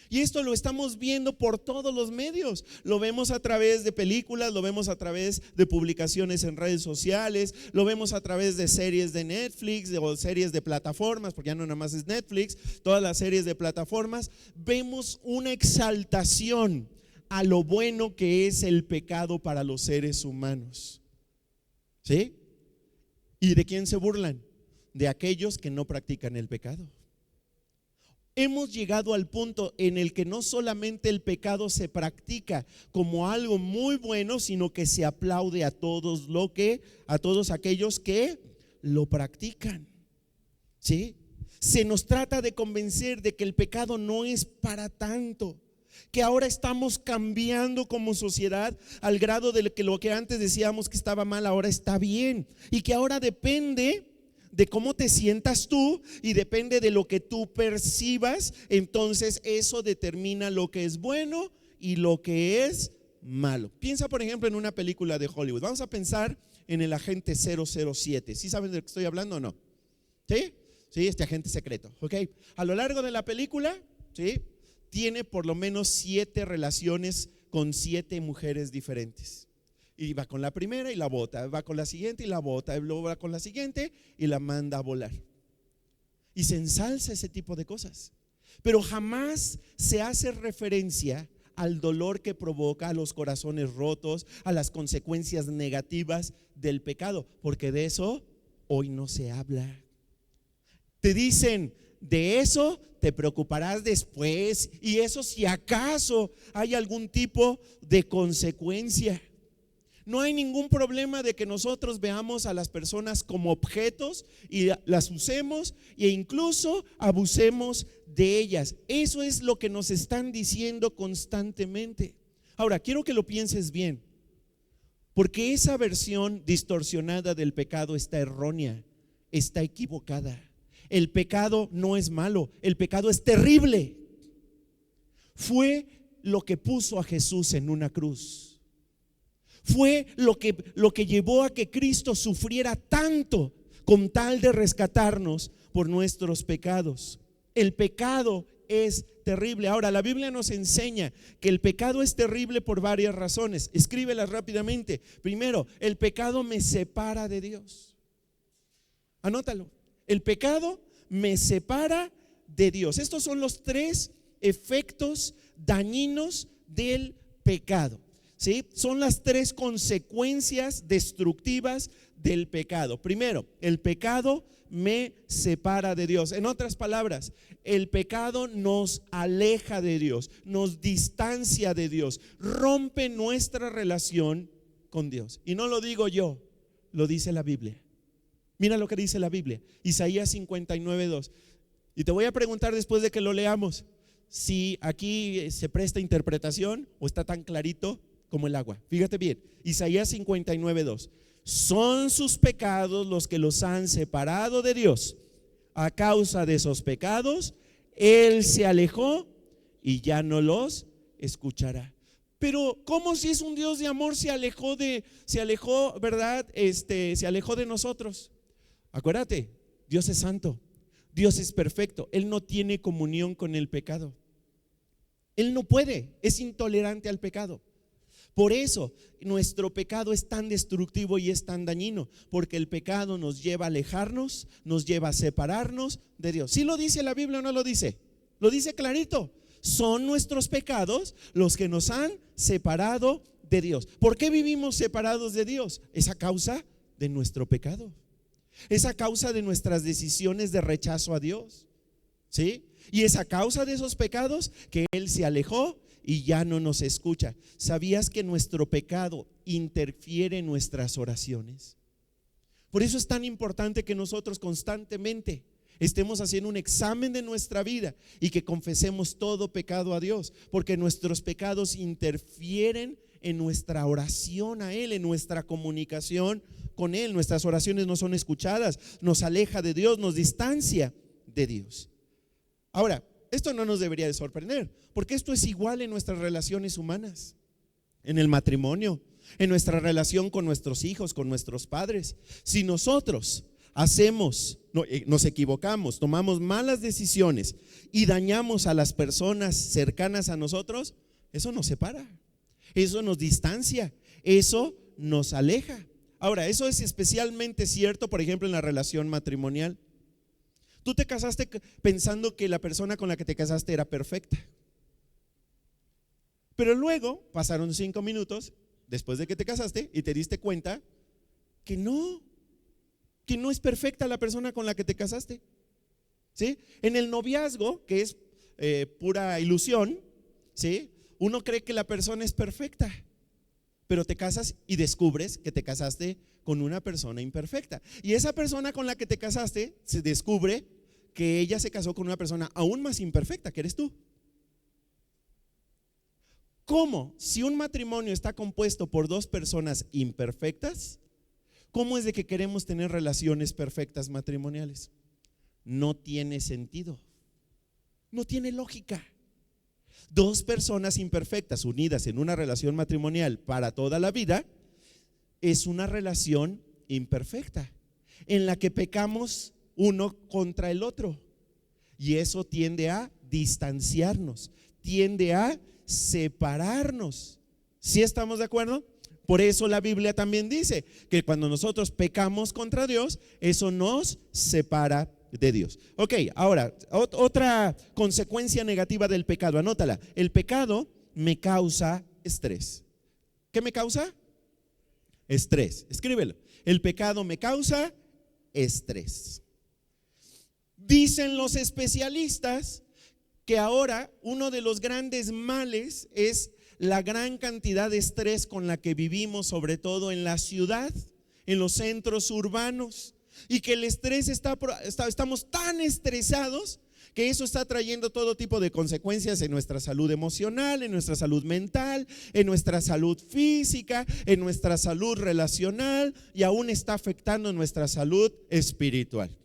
Y esto lo estamos viendo por todos los medios. Lo vemos a través de películas, lo vemos a través de publicaciones en redes sociales, lo vemos a través de series de Netflix o series de plataformas, porque ya no nada más es Netflix, todas las series de plataformas. Vemos una exaltación a lo bueno que es el pecado para los seres humanos. ¿Sí? ¿Y de quién se burlan? De aquellos que no practican el pecado. Hemos llegado al punto en el que no solamente el pecado se practica como algo muy bueno, sino que se aplaude a todos aquellos que lo practican. ¿Sí? Se nos trata de convencer de que el pecado no es para tanto, que ahora estamos cambiando como sociedad al grado de que lo que antes decíamos que estaba mal ahora está bien, y que ahora depende de cómo te sientas tú y depende de lo que tú percibas. Entonces eso determina lo que es bueno y lo que es malo. Piensa por ejemplo en una película de Hollywood. Vamos a pensar en el agente 007. ¿Sí saben de lo que estoy hablando o no? ¿Sí? Sí, este agente secreto. ¿Ok? A lo largo de la película, ¿sí?, tiene por lo menos 7 relaciones con 7 mujeres diferentes. Y va con la primera y la bota, va con la siguiente y la bota, y luego va con la siguiente y la manda a volar. Y se ensalza ese tipo de cosas, pero jamás se hace referencia al dolor que provoca, a los corazones rotos, a las consecuencias negativas del pecado, porque de eso hoy no se habla. Te dicen, de eso te preocuparás después, y eso si acaso hay algún tipo de consecuencia. No hay ningún problema de que nosotros veamos a las personas como objetos y las usemos e incluso abusemos de ellas. Eso es lo que nos están diciendo constantemente. Ahora, quiero que lo pienses bien, porque esa versión distorsionada del pecado está errónea, está equivocada. El pecado no es malo, el pecado es terrible. Fue lo que puso a Jesús en una cruz. Fue lo que llevó a que Cristo sufriera tanto con tal de rescatarnos por nuestros pecados. El pecado es terrible. Ahora, la Biblia nos enseña que el pecado es terrible por varias razones. Escríbelas rápidamente. Primero, el pecado me separa de Dios. Anótalo. El pecado me separa de Dios. Estos son los 3 efectos dañinos del pecado. ¿Sí? Son las 3 consecuencias destructivas del pecado. Primero, el pecado me separa de Dios. En otras palabras, el pecado nos aleja de Dios, nos distancia de Dios, rompe nuestra relación con Dios. Y no lo digo yo, lo dice la Biblia. Mira lo que dice la Biblia, Isaías 59:2. Y te voy a preguntar después de que lo leamos si aquí se presta interpretación o está tan clarito como el agua. Fíjate bien, Isaías 59:2. Son sus pecados los que los han separado de Dios. A causa de esos pecados, Él se alejó y ya no los escuchará. Pero ¿cómo si es un Dios de amor se alejó, ¿verdad? Se alejó de nosotros? Acuérdate, Dios es santo, Dios es perfecto, Él no tiene comunión con el pecado. Él no puede, es intolerante al pecado. Por eso nuestro pecado es tan destructivo y es tan dañino, porque el pecado nos lleva a alejarnos, nos lleva a separarnos de Dios. ¿Sí lo dice la Biblia o no lo dice? Lo dice clarito. Son nuestros pecados los que nos han separado de Dios. ¿Por qué vivimos separados de Dios? Es a causa de nuestro pecado. Es a causa de nuestras decisiones de rechazo a Dios. ¿Sí? Y es a causa de esos pecados que Él se alejó y ya no nos escucha. ¿Sabías que nuestro pecado interfiere en nuestras oraciones? Por eso es tan importante que nosotros constantemente estemos haciendo un examen de nuestra vida y que confesemos todo pecado a Dios, porque nuestros pecados interfieren en nuestra oración a Él, en nuestra comunicación con Él. Nuestras oraciones no son escuchadas, nos aleja de Dios, nos distancia de Dios. Ahora, esto no nos debería de sorprender, porque esto es igual en nuestras relaciones humanas, en el matrimonio, en nuestra relación con nuestros hijos, con nuestros padres. Si nosotros nos equivocamos, tomamos malas decisiones y dañamos a las personas cercanas a nosotros, eso nos separa, eso nos distancia, eso nos aleja. Ahora, eso es especialmente cierto, por ejemplo, en la relación matrimonial. Tú te casaste pensando que la persona con la que te casaste era perfecta, pero luego pasaron 5 minutos después de que te casaste y te diste cuenta que no es perfecta la persona con la que te casaste. ¿Sí? En el noviazgo, que es pura ilusión, ¿sí? Uno cree que la persona es perfecta, pero te casas y descubres que te casaste con una persona imperfecta. Y esa persona con la que te casaste se descubre que ella se casó con una persona aún más imperfecta, que eres tú. ¿Cómo? Si un matrimonio está compuesto por 2 personas imperfectas, ¿cómo es de que queremos tener relaciones perfectas matrimoniales? No tiene sentido, no tiene lógica. 2 personas imperfectas unidas en una relación matrimonial para toda la vida es una relación imperfecta en la que pecamos uno contra el otro, y eso tiende a distanciarnos, tiende a separarnos. ¿Sí estamos de acuerdo? Por eso la Biblia también dice que cuando nosotros pecamos contra Dios, eso nos separa de Dios. Ok, ahora, otra consecuencia negativa del pecado, anótala. El pecado me causa estrés. ¿Qué me causa? Estrés. Escríbelo. El pecado me causa estrés. Dicen los especialistas que ahora uno de los grandes males es la gran cantidad de estrés con la que vivimos, sobre todo en la ciudad, en los centros urbanos, y que el estrés estamos tan estresados que eso está trayendo todo tipo de consecuencias en nuestra salud emocional, en nuestra salud mental, en nuestra salud física, en nuestra salud relacional, y aún está afectando nuestra salud espiritual.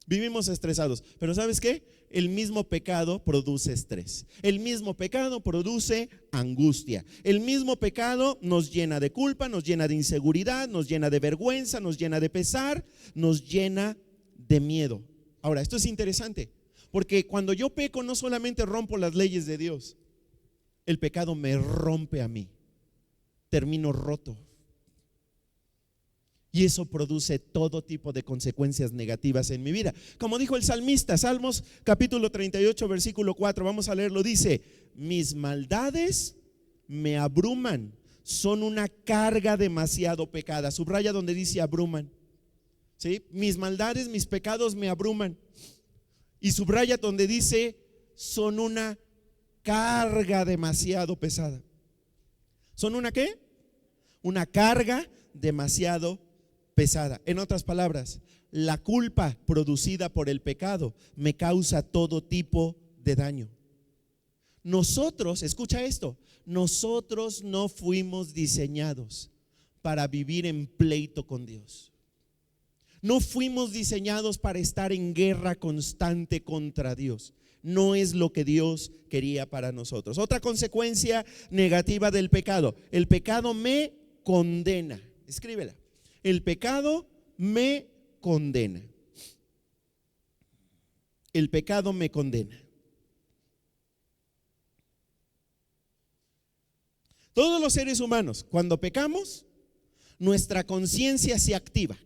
Vivimos estresados, pero ¿sabes qué? El mismo pecado produce estrés. El mismo pecado produce angustia. El mismo pecado nos llena de culpa, nos llena de inseguridad, nos llena de vergüenza, nos llena de pesar, nos llena de miedo. Ahora, esto es interesante, porque cuando yo peco no solamente rompo las leyes de Dios, el pecado me rompe a mí. Termino roto. Y eso produce todo tipo de consecuencias negativas en mi vida. Como dijo el salmista, Salmos capítulo 38, versículo 4, vamos a leerlo, dice: mis maldades me abruman, son una carga demasiado pesada. Subraya donde dice abruman. ¿Sí? Mis maldades, mis pecados me abruman. Y subraya donde dice son una carga demasiado pesada. ¿Son una qué? Una carga demasiado pesada. En otras palabras, la culpa producida por el pecado me causa todo tipo de daño. Nosotros, escucha esto, nosotros no fuimos diseñados para vivir en pleito con Dios. No fuimos diseñados para estar en guerra constante contra Dios. No es lo que Dios quería para nosotros. Otra consecuencia negativa del pecado: el pecado me condena. Escríbela. El pecado me condena. El pecado me condena. Todos los seres humanos, cuando pecamos, nuestra conciencia se activa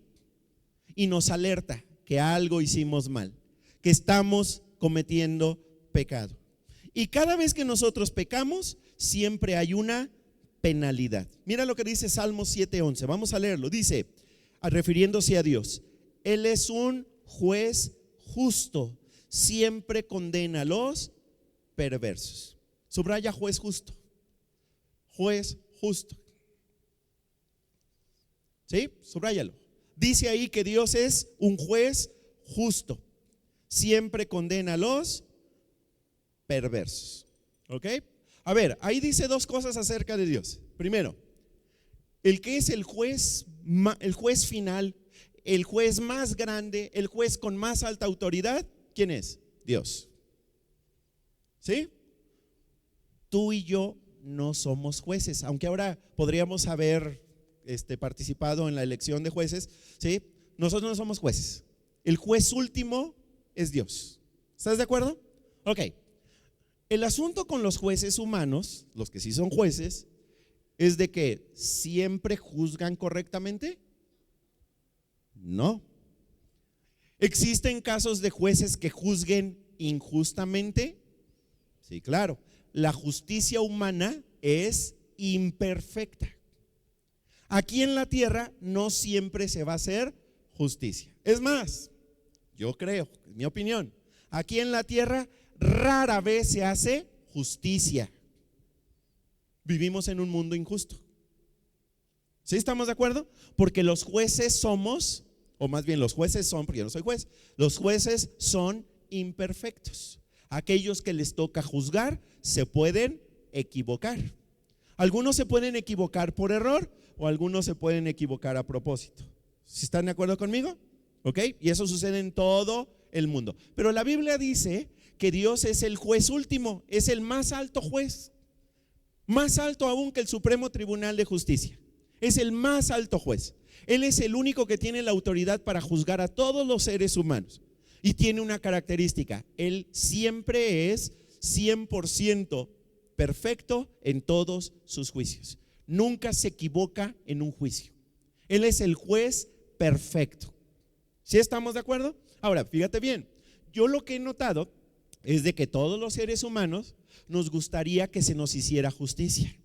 y nos alerta que algo hicimos mal, que estamos cometiendo pecado. Y cada vez que nosotros pecamos, siempre hay una penalidad. Mira lo que dice Salmos 7:11. Vamos a leerlo. Dice, refiriéndose a Dios: Él es un juez justo, siempre condena a los perversos. Subraya juez justo. Juez justo. ¿Sí? Subráyalo. Dice ahí que Dios es un juez justo, siempre condena a los perversos. ¿Ok? A ver, ahí dice dos cosas acerca de Dios. Primero, el que es el juez final, el juez más grande, el juez con más alta autoridad. ¿Quién es? Dios. ¿Sí? Tú y yo no somos jueces, aunque ahora podríamos haber participado en la elección de jueces, ¿sí? Nosotros no somos jueces. El juez último es Dios. ¿Estás de acuerdo? Ok. El asunto con los jueces humanos, los que sí son jueces, es de que siempre juzgan correctamente. No. ¿Existen casos de jueces que juzguen injustamente? Sí, claro. La justicia humana es imperfecta. Aquí en la tierra no siempre se va a hacer justicia. Es más, yo creo, en mi opinión, aquí en la tierra rara vez se hace justicia. Vivimos en un mundo injusto. ¿Sí estamos de acuerdo? Porque los jueces somos, o más bien los jueces son, porque yo no soy juez, los jueces son imperfectos. Aquellos que les toca juzgar se pueden equivocar. Algunos se pueden equivocar por error o algunos se pueden equivocar a propósito. ¿Sí están de acuerdo conmigo? ¿Ok? Y eso sucede en todo el mundo. Pero la Biblia dice que Dios es el juez último, es el más alto juez, más alto aún que el Supremo Tribunal de Justicia. Es el más alto juez. Él es el único que tiene la autoridad para juzgar a todos los seres humanos. Y tiene una característica: Él siempre es 100% perfecto en todos sus juicios. Nunca se equivoca en un juicio. Él es el juez perfecto. ¿Sí estamos de acuerdo? Ahora, fíjate bien, yo lo que he notado es de que todos los seres humanos nos gustaría que se nos hiciera justicia.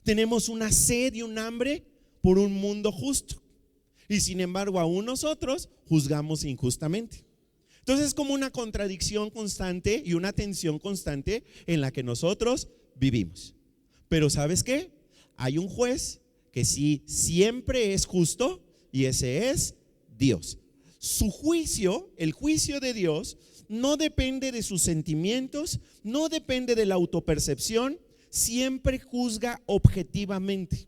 Tenemos una sed y un hambre por un mundo justo. Y sin embargo, aún nosotros juzgamos injustamente. Entonces es como una contradicción constante y una tensión constante en la que nosotros vivimos. Pero ¿sabes qué? Hay un juez que sí siempre es justo, y ese es Dios. Su juicio, el juicio de Dios, no depende de sus sentimientos, no depende de la autopercepción, siempre juzga objetivamente.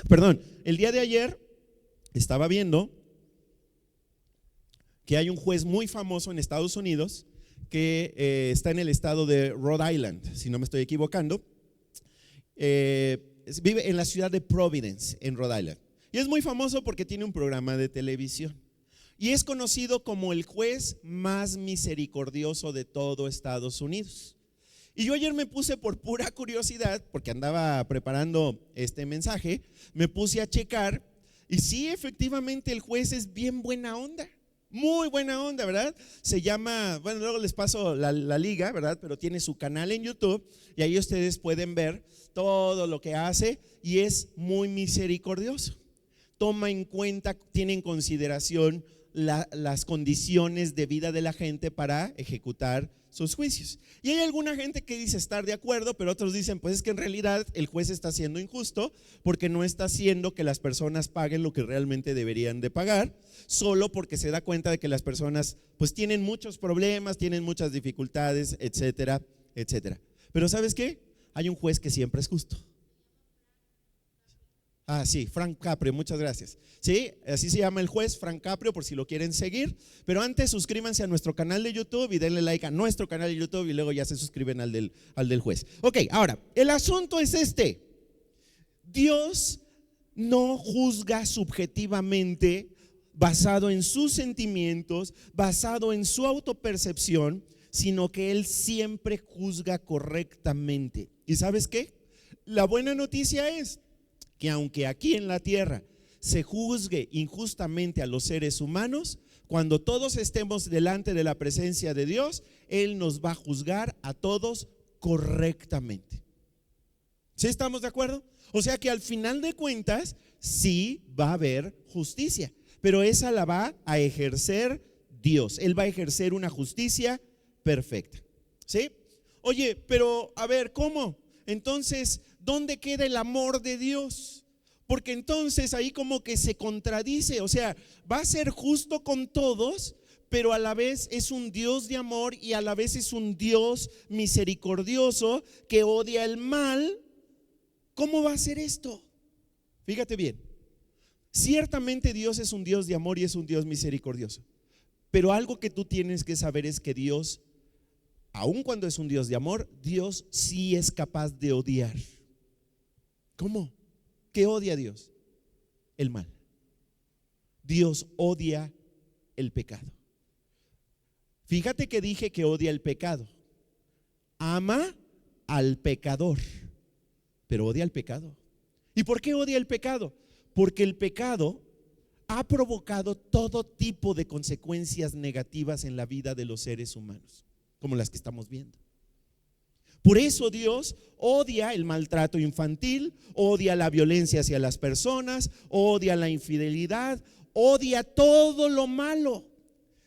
Perdón, el día de ayer estaba viendo que hay un juez muy famoso en Estados Unidos que está en el estado de Rhode Island, si no me estoy equivocando. Vive en la ciudad de Providence, en Rhode Island. Y es muy famoso porque tiene un programa de televisión. Y es conocido como el juez más misericordioso de todo Estados Unidos. Y yo ayer me puse, por pura curiosidad, porque andaba preparando este mensaje, me puse a checar. Y sí, efectivamente el juez es bien buena onda. Muy buena onda, ¿verdad? Se llama, bueno, luego les paso la liga, ¿verdad? Pero tiene su canal en YouTube y ahí ustedes pueden ver todo lo que hace, y es muy misericordioso. Toma en cuenta, tiene en consideración las condiciones de vida de la gente para ejecutar sus juicios. Y hay alguna gente que dice estar de acuerdo, pero otros dicen, pues es que en realidad el juez está siendo injusto porque no está haciendo que las personas paguen lo que realmente deberían de pagar, solo porque se da cuenta de que las personas pues tienen muchos problemas, tienen muchas dificultades, etcétera, etcétera. Pero ¿sabes qué? Hay un juez que siempre es justo. Ah, sí, Frank Caprio, muchas gracias. Sí, así se llama el juez, Frank Caprio, por si lo quieren seguir. Pero antes suscríbanse a nuestro canal de YouTube y denle like a nuestro canal de YouTube y luego ya se suscriben al del juez. Ok, ahora, el asunto es este. Dios no juzga subjetivamente basado en sus sentimientos, basado en su autopercepción, sino que Él siempre juzga correctamente. ¿Y sabes qué? La buena noticia es que aunque aquí en la tierra se juzgue injustamente a los seres humanos, cuando todos estemos delante de la presencia de Dios, Él nos va a juzgar a todos correctamente. ¿Sí estamos de acuerdo? O sea que al final de cuentas sí va a haber justicia, pero esa la va a ejercer Dios. Él va a ejercer una justicia perfecta. ¿Sí? Oye, pero a ver, ¿cómo? Entonces, ¿dónde queda el amor de Dios? Porque entonces ahí como que se contradice, o sea, va a ser justo con todos, pero a la vez es un Dios de amor y a la vez es un Dios misericordioso que odia el mal. ¿Cómo va a ser esto? Fíjate bien, ciertamente Dios es un Dios de amor y es un Dios misericordioso, pero algo que tú tienes que saber es que Dios, aun cuando es un Dios de amor, Dios sí es capaz de odiar. ¿Cómo? ¿Qué odia Dios? El mal. Dios odia el pecado. Fíjate que dije que odia el pecado. Ama al pecador, pero odia el pecado. ¿Y por qué odia el pecado? Porque el pecado ha provocado todo tipo de consecuencias negativas en la vida de los seres humanos, como las que estamos viendo. Por eso Dios odia el maltrato infantil, odia la violencia hacia las personas, odia la infidelidad, odia todo lo malo.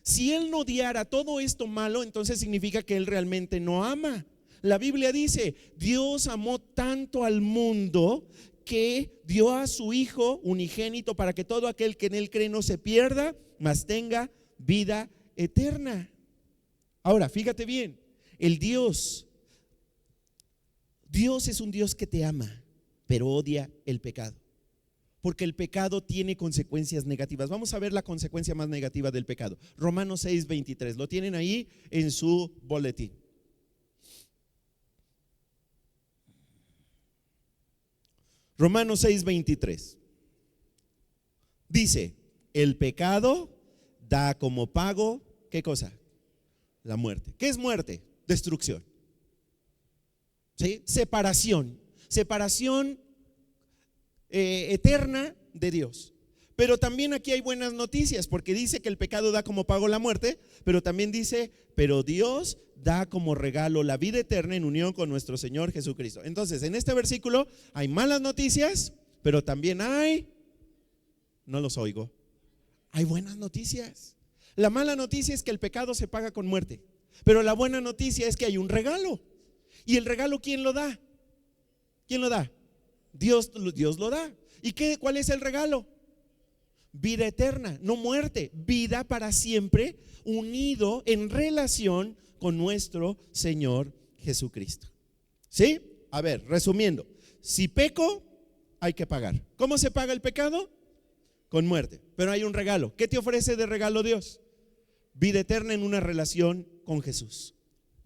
Si Él no odiara todo esto malo, entonces significa que Él realmente no ama. La Biblia dice, Dios amó tanto al mundo que dio a su Hijo unigénito para que todo aquel que en Él cree no se pierda, mas tenga vida eterna. Ahora, fíjate bien, Dios es un Dios que te ama, pero odia el pecado, porque el pecado tiene consecuencias negativas. Vamos a ver la consecuencia más negativa del pecado. Romanos 6:23, lo tienen ahí en su boletín. Romanos 6:23 dice, el pecado da como pago, ¿qué cosa? La muerte. ¿Qué es muerte? Destrucción. ¿Sí? Separación eterna de Dios. Pero también aquí hay buenas noticias, porque dice que el pecado da como pago la muerte, pero también dice, pero Dios da como regalo la vida eterna en unión con nuestro Señor Jesucristo. Entonces, en este versículo hay malas noticias, pero también no los oigo, hay buenas noticias. La mala noticia es que el pecado se paga con muerte, pero la buena noticia es que hay un regalo. ¿Y el regalo quién lo da? ¿Quién lo da? Dios lo da. ¿Y cuál es el regalo? Vida eterna, no muerte, vida para siempre, unido en relación con nuestro Señor Jesucristo. ¿Sí? A ver, resumiendo, si peco, hay que pagar. ¿Cómo se paga el pecado? Con muerte. Pero hay un regalo. ¿Qué te ofrece de regalo Dios? Vida eterna en una relación con Jesús.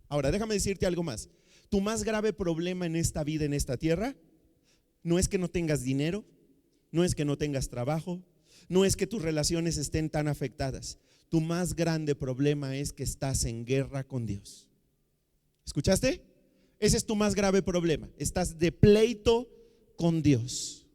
Ahora, déjame decirte algo más. Tu más grave problema en esta vida, en esta tierra, no es que no tengas dinero, no es que no tengas trabajo, no es que tus relaciones estén tan afectadas. Tu más grande problema es que estás en guerra con Dios. ¿Escuchaste? Ese es tu más grave problema. Estás de pleito con Dios.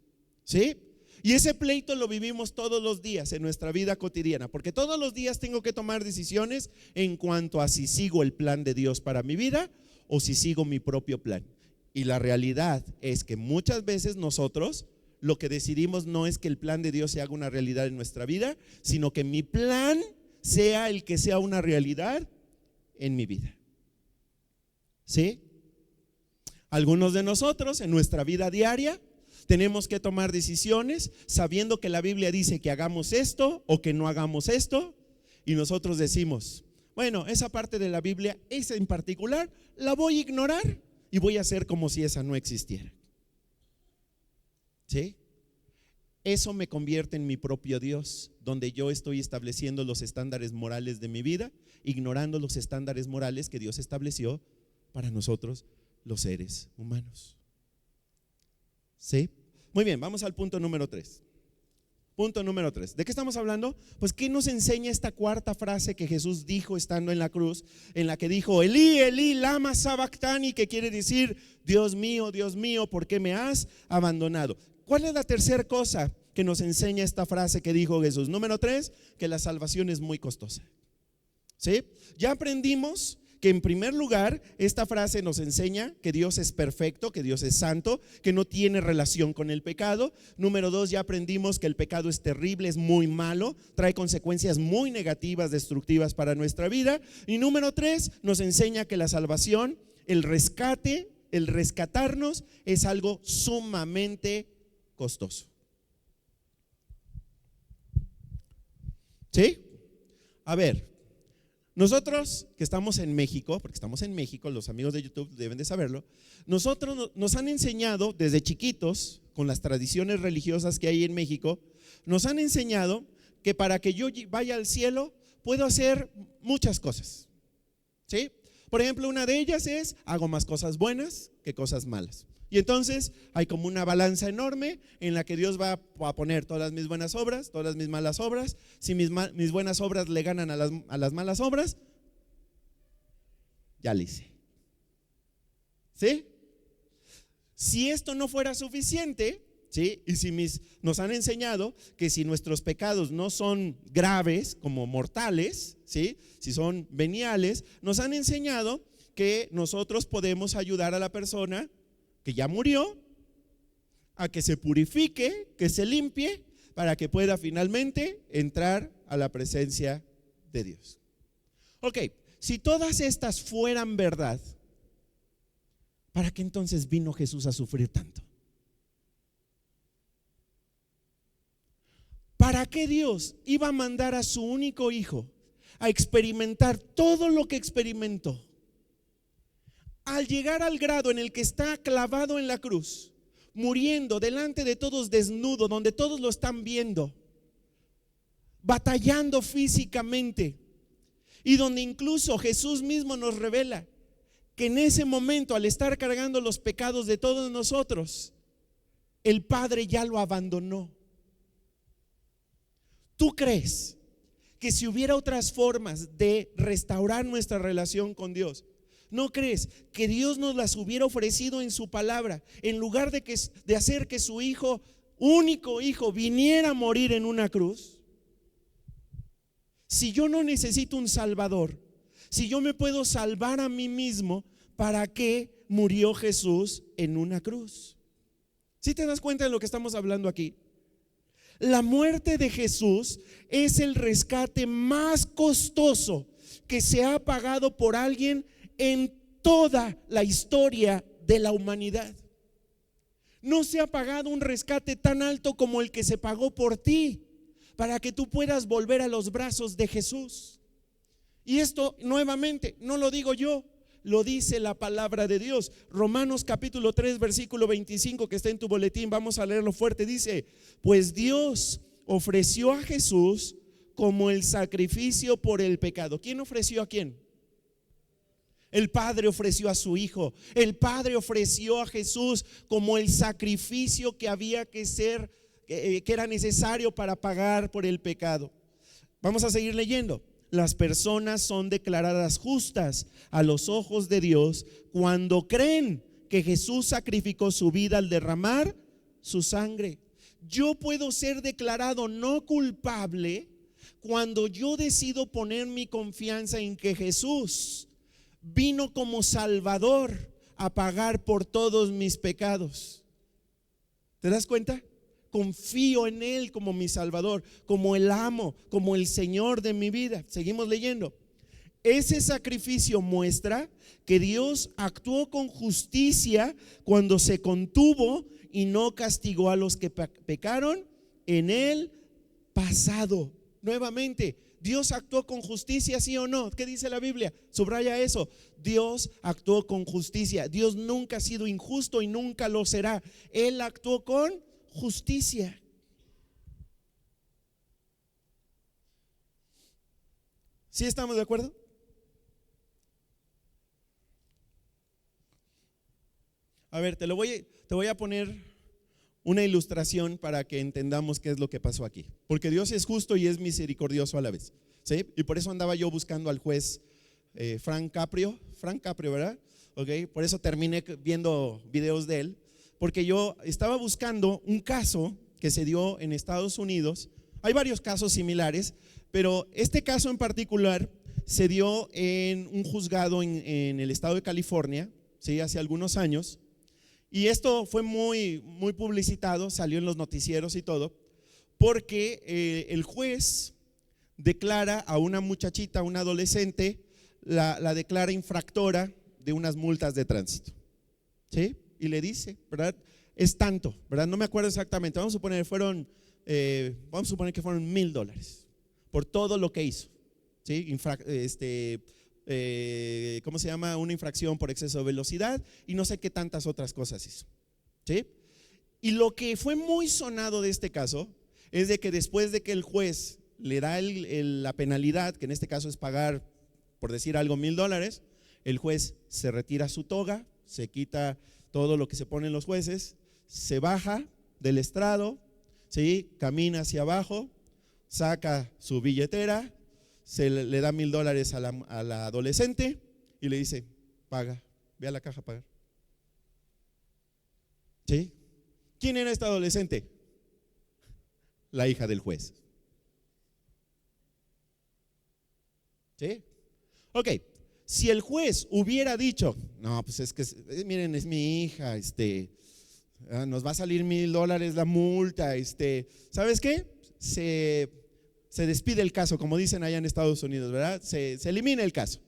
¿Sí? Y ese pleito lo vivimos todos los días en nuestra vida cotidiana, porque todos los días tengo que tomar decisiones en cuanto a si sigo el plan de Dios para mi vida o si sigo mi propio plan. Y la realidad es que muchas veces nosotros lo que decidimos no es que el plan de Dios se haga una realidad en nuestra vida, sino que mi plan sea el que sea una realidad en mi vida. ¿Sí? Algunos de nosotros en nuestra vida diaria tenemos que tomar decisiones sabiendo que la Biblia dice que hagamos esto o que no hagamos esto, y nosotros decimos, bueno, esa parte de la Biblia, esa en particular, la voy a ignorar y voy a hacer como si esa no existiera. ¿Sí? eso me convierte en mi propio Dios, donde yo estoy estableciendo los estándares morales de mi vida, ignorando los estándares morales que Dios estableció para nosotros los seres humanos. ¿Sí? Muy bien, vamos al punto número 3. Punto número 3. ¿De qué estamos hablando? Pues ¿qué nos enseña esta cuarta frase que Jesús dijo estando en la cruz, en la que dijo Elí, Elí, lama sabactani, que quiere decir Dios mío, ¿por qué me has abandonado? ¿Cuál es la tercera cosa que nos enseña esta frase que dijo Jesús? Número 3, que la salvación es muy costosa. ¿Sí? Ya aprendimos que en primer lugar esta frase nos enseña que Dios es perfecto, que Dios es santo, que no tiene relación con el pecado. Número 2, ya aprendimos que el pecado es terrible, es muy malo, trae consecuencias muy negativas, destructivas para nuestra vida. Y número 3, nos enseña que la salvación, el rescate, el rescatarnos es algo sumamente costoso. ¿Sí? A ver, nosotros que estamos en México, porque estamos en México, los amigos de YouTube deben de saberlo, nosotros nos han enseñado desde chiquitos, con las tradiciones religiosas que hay en México, nos han enseñado que para que yo vaya al cielo puedo hacer muchas cosas. ¿Sí? Por ejemplo, una de ellas es, hago más cosas buenas que cosas malas. Y entonces hay como una balanza enorme en la que Dios va a poner todas mis buenas obras, todas mis malas obras. Si mis buenas obras le ganan a las malas obras, ya le hice. ¿Sí? Si esto no fuera suficiente, ¿sí? Y si nos han enseñado que si nuestros pecados no son graves como mortales, ¿sí? Si son veniales, nos han enseñado que nosotros podemos ayudar a la persona que ya murió a que se purifique, que se limpie, para que pueda finalmente entrar a la presencia de Dios. Ok, si todas estas fueran verdad, ¿para qué entonces vino Jesús a sufrir tanto? ¿Para qué Dios iba a mandar a su único hijo a experimentar todo lo que experimentó? Al llegar al grado en el que está clavado en la cruz, muriendo delante de todos desnudo, donde todos lo están viendo, batallando físicamente, y donde incluso Jesús mismo nos revela que en ese momento, al estar cargando los pecados de todos nosotros, el Padre ya lo abandonó. ¿Tú crees que si hubiera otras formas de restaurar nuestra relación con Dios, no crees que Dios nos las hubiera ofrecido en su palabra, en lugar de hacer que su hijo, único hijo, viniera a morir en una cruz? Si yo no necesito un salvador, si yo me puedo salvar a mí mismo, ¿para qué murió Jesús en una cruz? ¿Sí te das cuenta de lo que estamos hablando aquí? La muerte de Jesús es el rescate más costoso que se ha pagado por alguien en toda la historia de la humanidad. No se ha pagado un rescate tan alto como el que se pagó por ti, para que tú puedas volver a los brazos de Jesús. Y esto nuevamente no lo digo yo, lo dice la palabra de Dios. Romanos capítulo 3 versículo 25, que está en tu boletín, vamos a leerlo fuerte. Dice: pues Dios ofreció a Jesús como el sacrificio por el pecado. ¿Quién ofreció a quién? El Padre ofreció a su Hijo. El Padre ofreció a Jesús como el sacrificio que había que ser, que era necesario para pagar por el pecado. Vamos a seguir leyendo. Las personas son declaradas justas a los ojos de Dios cuando creen que Jesús sacrificó su vida al derramar su sangre. Yo puedo ser declarado no culpable cuando yo decido poner mi confianza en que Jesús vino como Salvador a pagar por todos mis pecados. ¿Te das cuenta? Confío en Él como mi Salvador, como el amo, como el Señor de mi vida. Seguimos leyendo. Ese sacrificio muestra que Dios actuó con justicia cuando se contuvo y no castigó a los que pecaron en el pasado. Nuevamente, ¿Dios actuó con justicia, sí o no? ¿Qué dice la Biblia? Subraya eso. Dios actuó con justicia. Dios nunca ha sido injusto y nunca lo será. Él actuó con justicia. ¿Sí estamos de acuerdo? A ver, te voy a poner una ilustración para que entendamos qué es lo que pasó aquí. Porque Dios es justo y es misericordioso a la vez, ¿sí? Y por eso andaba yo buscando al juez Frank Caprio, ¿verdad? Okay, por eso terminé viendo videos de él, porque yo estaba buscando un caso que se dio en Estados Unidos. Hay varios casos similares, pero este caso en particular se dio en un juzgado en el estado de California, ¿sí? Hace algunos años. Y esto fue muy publicitado, salió en los noticieros y todo, porque el juez declara a una muchachita, una adolescente, la declara infractora de unas multas de tránsito, ¿sí? Y le dice, ¿verdad? Es tanto, ¿verdad? No me acuerdo exactamente, vamos a suponer que fueron $1,000 por todo lo que hizo, ¿sí? ¿Cómo se llama? Una infracción por exceso de velocidad y no sé qué tantas otras cosas hizo, ¿sí? Y lo que fue muy sonado de este caso es de que después de que el juez le da la penalidad, que en este caso es pagar, por decir algo, $1,000, el juez se retira su toga, se quita todo lo que se ponen los jueces, se baja del estrado, ¿sí? Camina hacia abajo, saca su billetera, le da $1,000 a la adolescente y le dice, paga, ve a la caja a pagar. ¿Sí? ¿Quién era esta adolescente? La hija del juez. ¿Sí? Ok, si el juez hubiera dicho, no, pues es que, miren, es mi hija, nos va a salir $1,000 la multa, ¿sabes qué? Se despide el caso, como dicen allá en Estados Unidos, ¿verdad? Se elimina el caso.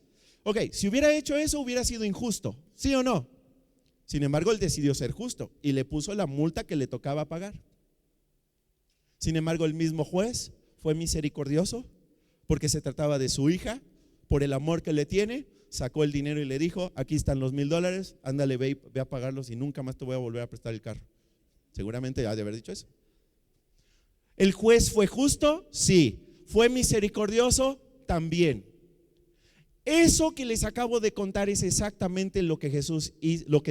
Ok, si hubiera hecho eso, hubiera sido injusto, ¿sí o no? Sin embargo, él decidió ser justo y le puso la multa que le tocaba pagar. Sin embargo, el mismo juez fue misericordioso porque se trataba de su hija. Por el amor que le tiene, sacó el dinero y le dijo, aquí están los $1,000, ándale, ve a pagarlos y nunca más te voy a volver a prestar el carro. Seguramente ha de haber dicho eso. ¿El juez fue justo? Sí. ¿Fue misericordioso? También. Eso que les acabo de contar es exactamente lo que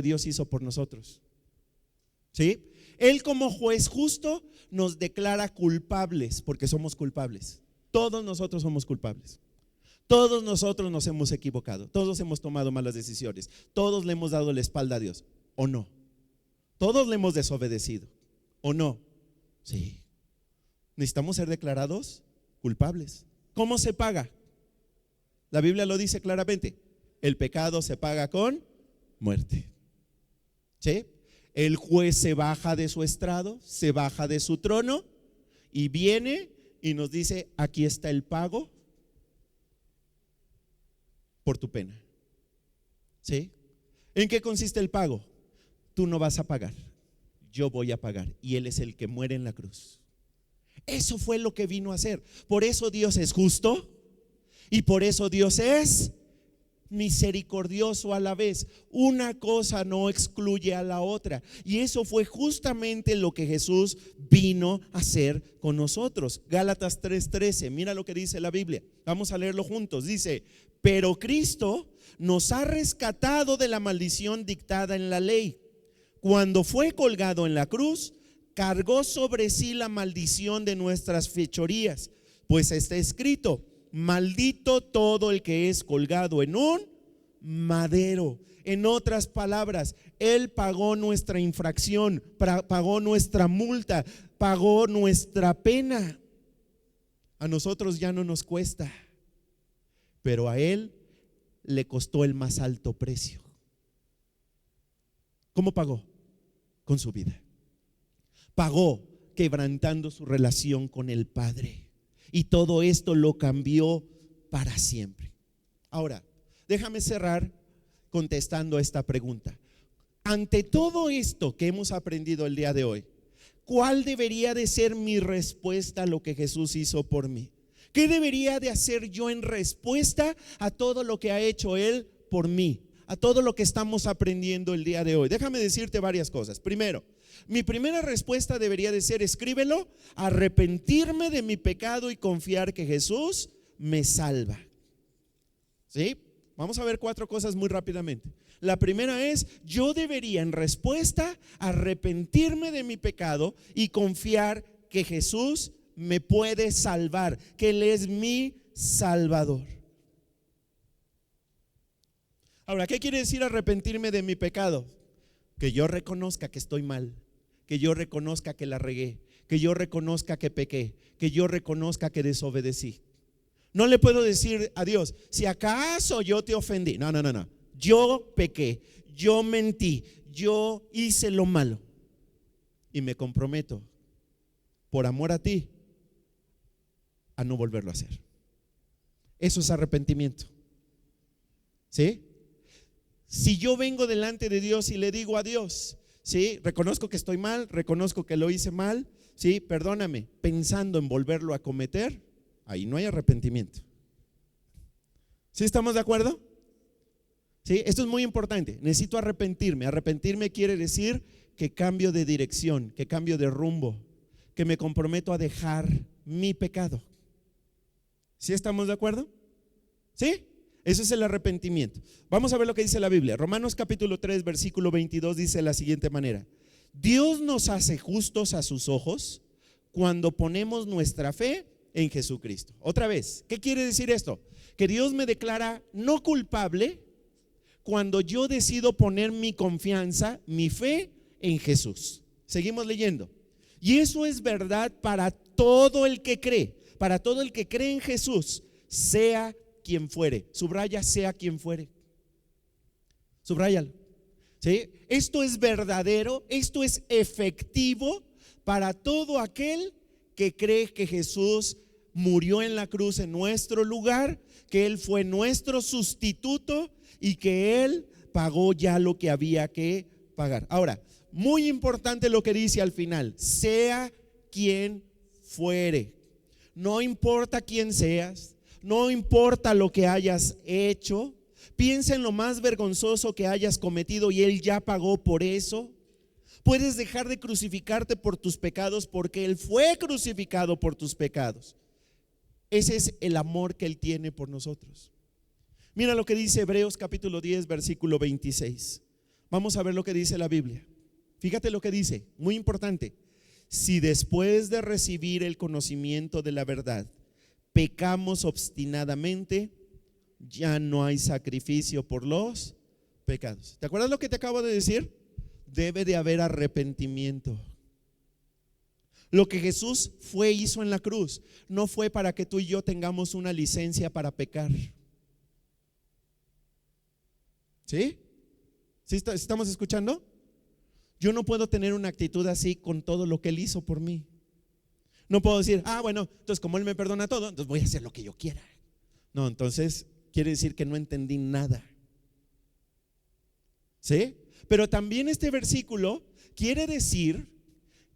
Dios hizo por nosotros, ¿sí? Él como juez justo nos declara culpables porque somos culpables. Todos nosotros somos culpables. Todos nosotros nos hemos equivocado, todos hemos tomado malas decisiones, todos le hemos dado la espalda a Dios, ¿o no? Todos le hemos desobedecido, ¿o no? Sí. Necesitamos ser declarados culpables. ¿Cómo se paga? La Biblia lo dice claramente, el pecado se paga con muerte, ¿sí? El juez se baja de su estrado, se baja de su trono y viene y nos dice, aquí está el pago por tu pena, ¿sí? ¿En qué consiste el pago? Tú no vas a pagar, yo voy a pagar, y Él es el que muere en la cruz. Eso fue lo que vino a hacer. Por eso Dios es justo y por eso Dios es misericordioso a la vez. Una cosa no excluye a la otra, y eso fue justamente lo que Jesús vino a hacer con nosotros. Gálatas 3:13, mira lo que dice la Biblia, vamos a leerlo juntos. Dice, pero Cristo nos ha rescatado de la maldición dictada en la ley. Cuando fue colgado en la cruz, cargó sobre sí la maldición de nuestras fechorías, pues está escrito, maldito todo el que es colgado en un madero. En otras palabras, Él pagó nuestra infracción, pagó nuestra multa, pagó nuestra pena. A nosotros ya no nos cuesta, pero a Él le costó el más alto precio. ¿Cómo pagó? Con su vida. Pagó quebrantando su relación con el Padre, y todo esto lo cambió para siempre. Ahora, déjame cerrar contestando a esta pregunta. Ante todo esto que hemos aprendido el día de hoy, ¿cuál debería de ser mi respuesta a lo que Jesús hizo por mí? ¿Qué debería de hacer yo en respuesta a todo lo que ha hecho Él por mí? A todo lo que estamos aprendiendo el día de hoy. Déjame decirte varias cosas. Primero, mi primera respuesta debería de ser, escríbelo, arrepentirme de mi pecado y confiar que Jesús me salva. ¿Sí? Vamos a ver 4 cosas muy rápidamente. La primera es, yo debería en respuesta arrepentirme de mi pecado y confiar que Jesús me puede salvar, que Él es mi Salvador. Ahora, ¿qué quiere decir arrepentirme de mi pecado? Que yo reconozca que estoy mal, que yo reconozca que la regué, que yo reconozca que pequé, que yo reconozca que desobedecí. No le puedo decir a Dios, si acaso yo te ofendí. No. Yo pequé, yo mentí, yo hice lo malo. Y me comprometo, por amor a ti, a no volverlo a hacer. Eso es arrepentimiento. ¿Sí? Si yo vengo delante de Dios y le digo a Dios, ¿sí? Reconozco que estoy mal, reconozco que lo hice mal, ¿sí? Perdóname, pensando en volverlo a cometer, ahí no hay arrepentimiento. ¿Sí estamos de acuerdo? ¿Sí? Esto es muy importante. Necesito arrepentirme. Arrepentirme quiere decir que cambio de dirección, que cambio de rumbo, que me comprometo a dejar mi pecado. ¿Sí estamos de acuerdo? ¿Sí? Eso es el arrepentimiento. Vamos a ver lo que dice la Biblia. Romanos capítulo 3 versículo 22 dice de la siguiente manera: Dios nos hace justos a sus ojos cuando ponemos nuestra fe en Jesucristo. Otra vez, ¿qué quiere decir esto? Que Dios me declara no culpable cuando yo decido poner mi confianza, mi fe en Jesús. Seguimos leyendo. Y eso es verdad para todo el que cree, para todo el que cree en Jesús, sea quien fuere. Subraya, sea quien fuere. Subráyalo. ¿Sí? Esto es verdadero, esto es efectivo para todo aquel que cree que Jesús murió en la cruz en nuestro lugar, que Él fue nuestro sustituto y que Él pagó ya lo que había que pagar. Ahora, muy importante lo que dice al final: sea quien fuere. No importa quién seas, no importa lo que hayas hecho, piensa en lo más vergonzoso que hayas cometido y Él ya pagó por eso. Puedes dejar de crucificarte por tus pecados porque Él fue crucificado por tus pecados. Ese es el amor que Él tiene por nosotros. Mira lo que dice Hebreos capítulo 10 versículo 26. Vamos a ver lo que dice la Biblia. Fíjate lo que dice, muy importante. Si después de recibir el conocimiento de la verdad pecamos obstinadamente, ya no hay sacrificio por los pecados. ¿Te acuerdas lo que te acabo de decir? Debe de haber arrepentimiento. Lo que Jesús hizo en la cruz no fue para que tú y yo tengamos una licencia para pecar. ¿Sí? ¿Sí estamos escuchando? Yo no puedo tener una actitud así con todo lo que Él hizo por mí. No puedo decir, bueno, entonces como Él me perdona todo, entonces voy a hacer lo que yo quiera. No, entonces quiere decir que no entendí nada. ¿Sí? Pero también este versículo quiere decir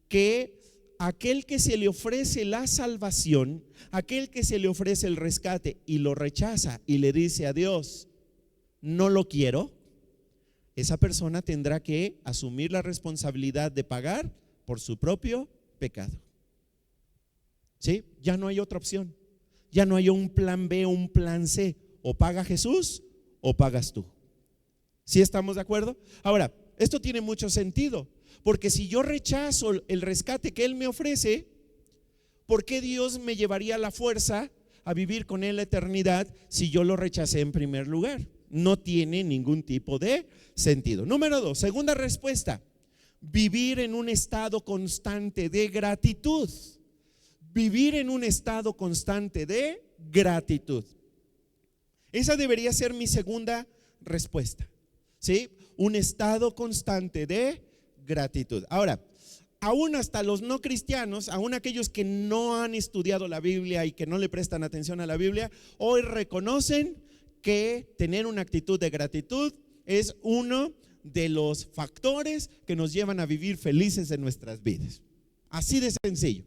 que aquel que se le ofrece la salvación, aquel que se le ofrece el rescate y lo rechaza y le dice a Dios, no lo quiero, esa persona tendrá que asumir la responsabilidad de pagar por su propio pecado. ¿Sí? Ya no hay otra opción. Ya no hay un plan B o un plan C. O paga Jesús o pagas tú. ¿Sí estamos de acuerdo? Ahora, esto tiene mucho sentido, porque si yo rechazo el rescate que Él me ofrece, ¿por qué Dios me llevaría a la fuerza a vivir con Él la eternidad si yo lo rechacé en primer lugar? No tiene ningún tipo de sentido. Número 2, segunda respuesta: vivir en un estado constante de gratitud. Vivir en un estado constante de gratitud. Esa debería ser mi segunda respuesta. ¿Sí? Un estado constante de gratitud. Ahora, aún hasta los no cristianos, aún aquellos que no han estudiado la Biblia y que no le prestan atención a la Biblia, hoy reconocen que tener una actitud de gratitud es uno de los factores que nos llevan a vivir felices en nuestras vidas. Así de sencillo.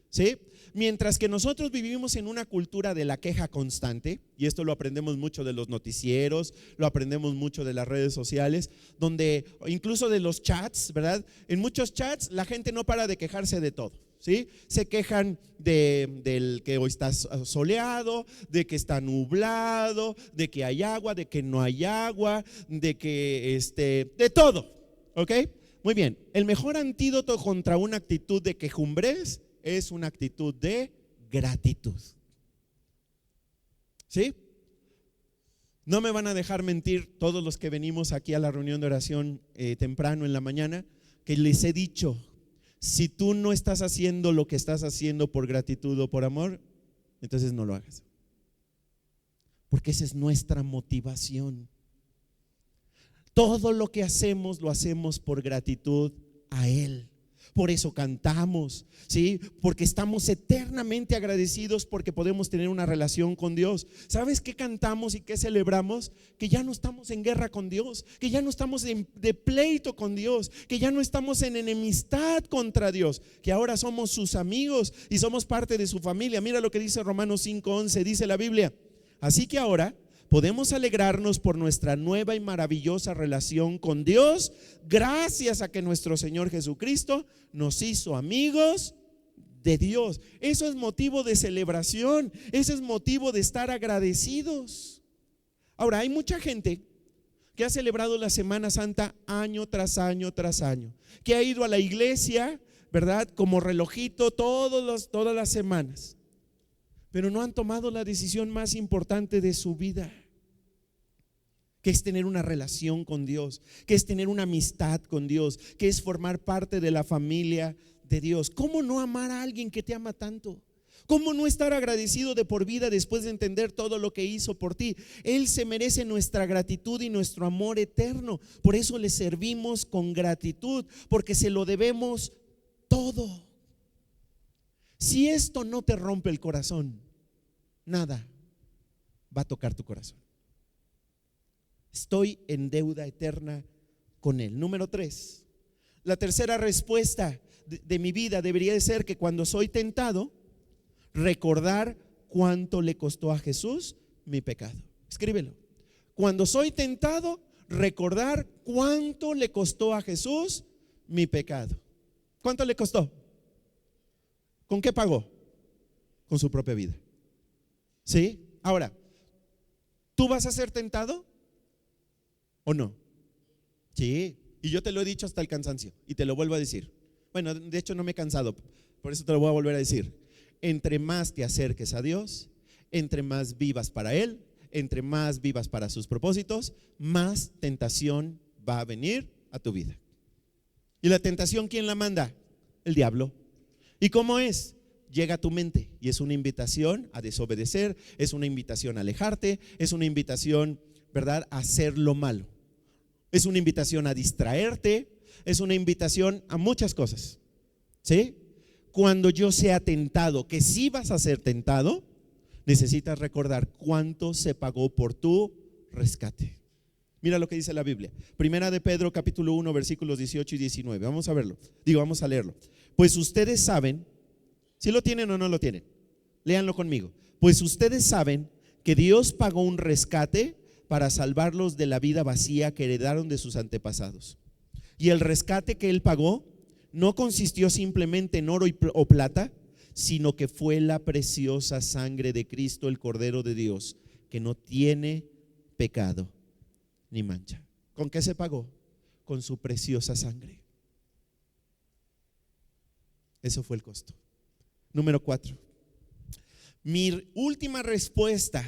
¿Sí? Mientras que nosotros vivimos en una cultura de la queja constante, y esto lo aprendemos mucho de los noticieros, lo aprendemos mucho de las redes sociales, donde incluso de los chats, ¿verdad? En muchos chats la gente no para de quejarse de todo, ¿sí? Se quejan del que hoy está soleado, de que está nublado, de que hay agua, de que no hay agua, de que de todo, ¿ok? Muy bien, el mejor antídoto contra una actitud de quejumbrez es una actitud de gratitud, ¿sí? No me van a dejar mentir todos los que venimos aquí a la reunión de oración temprano en la mañana, que les he dicho, si tú no estás haciendo lo que estás haciendo por gratitud o por amor, entonces no lo hagas. Porque esa es nuestra motivación. Todo lo que hacemos lo hacemos por gratitud a Él. Por eso cantamos, ¿sí? Porque estamos eternamente agradecidos porque podemos tener una relación con Dios. ¿Sabes qué cantamos y qué celebramos? Que ya no estamos en guerra con Dios, que ya no estamos de pleito con Dios, que ya no estamos en enemistad contra Dios, que ahora somos sus amigos y somos parte de su familia. Mira lo que dice Romanos 5:11, dice la Biblia: así que ahora podemos alegrarnos por nuestra nueva y maravillosa relación con Dios, gracias a que nuestro Señor Jesucristo nos hizo amigos de Dios. Eso es motivo de celebración, eso es motivo de estar agradecidos. Ahora, hay mucha gente que ha celebrado la Semana Santa año tras año tras año, que ha ido a la iglesia, ¿verdad?, como relojito todas las semanas, pero no han tomado la decisión más importante de su vida, que es tener una relación con Dios, que es tener una amistad con Dios, que es formar parte de la familia de Dios. ¿Cómo no amar a alguien que te ama tanto? ¿Cómo no estar agradecido de por vida después de entender todo lo que hizo por ti? Él se merece nuestra gratitud y nuestro amor eterno. Por eso le servimos con gratitud, porque se lo debemos todo. Si esto no te rompe el corazón, nada va a tocar tu corazón. Estoy en deuda eterna con Él. Número 3, la tercera respuesta de mi vida debería de ser que cuando soy tentado, recordar cuánto le costó a Jesús mi pecado. Escríbelo. Cuando soy tentado, recordar cuánto le costó a Jesús mi pecado. ¿Cuánto le costó? ¿Con qué pagó? Con su propia vida. ¿Sí? Ahora, ¿tú vas a ser tentado o no? Sí, y yo te lo he dicho hasta el cansancio y te lo vuelvo a decir. Bueno, de hecho no me he cansado, por eso te lo voy a volver a decir. Entre más te acerques a Dios, entre más vivas para Él, entre más vivas para sus propósitos, más tentación va a venir a tu vida. ¿Y la tentación quién la manda? El diablo. ¿Y cómo es? Llega a tu mente y es una invitación a desobedecer, es una invitación a alejarte, es una invitación, ¿verdad?, a hacer lo malo. Es una invitación a distraerte, es una invitación a muchas cosas, ¿sí? Cuando yo sea tentado, que sí vas a ser tentado, necesitas recordar cuánto se pagó por tu rescate. Mira lo que dice la Biblia. Primera de Pedro capítulo 1 versículos 18 y 19. Vamos a verlo. Vamos a leerlo. Pues ustedes saben, si lo tienen o no lo tienen, léanlo conmigo. Pues ustedes saben que Dios pagó un rescate para salvarlos de la vida vacía que heredaron de sus antepasados. Y el rescate que Él pagó no consistió simplemente en oro o plata, sino que fue la preciosa sangre de Cristo, el Cordero de Dios, que no tiene pecado ni mancha. ¿Con qué se pagó? Con su preciosa sangre. Eso fue el costo. Número 4. Mi última respuesta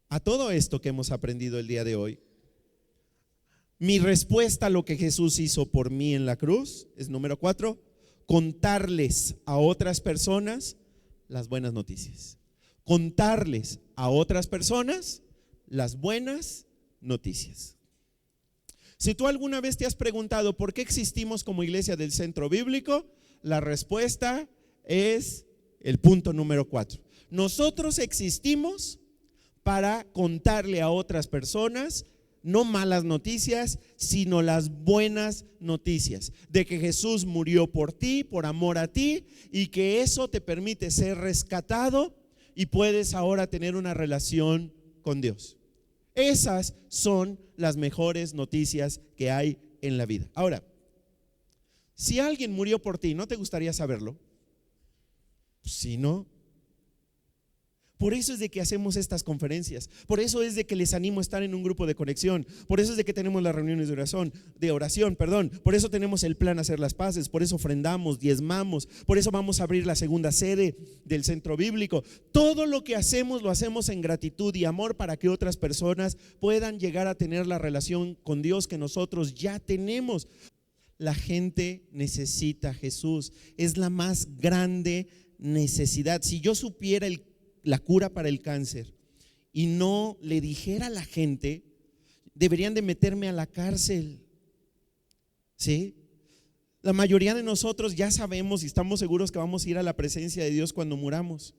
a todo esto que hemos aprendido el día de hoy, mi respuesta a lo que Jesús hizo por mí en la cruz es número 4, contarles a otras personas las buenas noticias. Contarles a otras personas las buenas noticias. Si tú alguna vez te has preguntado por qué existimos como iglesia del Centro Bíblico, la respuesta es el punto número 4. Nosotros existimos para contarle a otras personas no malas noticias, sino las buenas noticias de que Jesús murió por ti, por amor a ti, y que eso te permite ser rescatado y puedes ahora tener una relación con Dios. Esas son las mejores noticias que hay en la vida. Ahora, Si alguien murió por ti, ¿no te gustaría saberlo? Si no. Por eso es de que hacemos estas conferencias. Por eso es de que les animo a estar en un grupo de conexión. Por eso es de que tenemos las reuniones de oración. Por eso tenemos el plan Hacer las Paces. Por eso ofrendamos, diezmamos. Por eso vamos a abrir la segunda sede del centro bíblico. Todo lo que hacemos lo hacemos en gratitud y amor para que otras personas puedan llegar a tener la relación con Dios que nosotros ya tenemos. La gente necesita a Jesús. Es la más grande necesidad. Si yo supiera la cura para el cáncer y no le dijera a la gente, deberían de meterme a la cárcel. ¿Sí? La mayoría de nosotros ya sabemos y estamos seguros que vamos a ir a la presencia de Dios cuando muramos.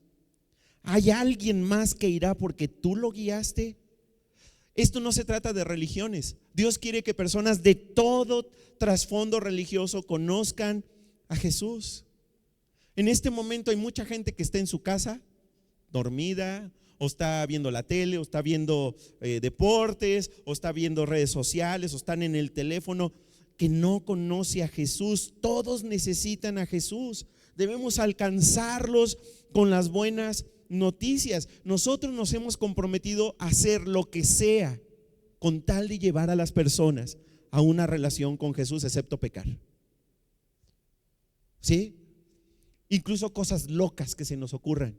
¿Hay alguien más que irá porque tú lo guiaste? Esto no se trata de religiones. Dios quiere que personas de todo trasfondo religioso conozcan a Jesús. En este momento hay mucha gente que está en su casa dormida, o está viendo la tele, o está viendo deportes, o está viendo redes sociales, o están en el teléfono, que no conoce a Jesús. Todos necesitan a Jesús. Debemos alcanzarlos con las buenas noticias. Nosotros nos hemos comprometido a hacer lo que sea con tal de llevar a las personas a una relación con Jesús, excepto pecar. ¿Sí? Incluso cosas locas que se nos ocurran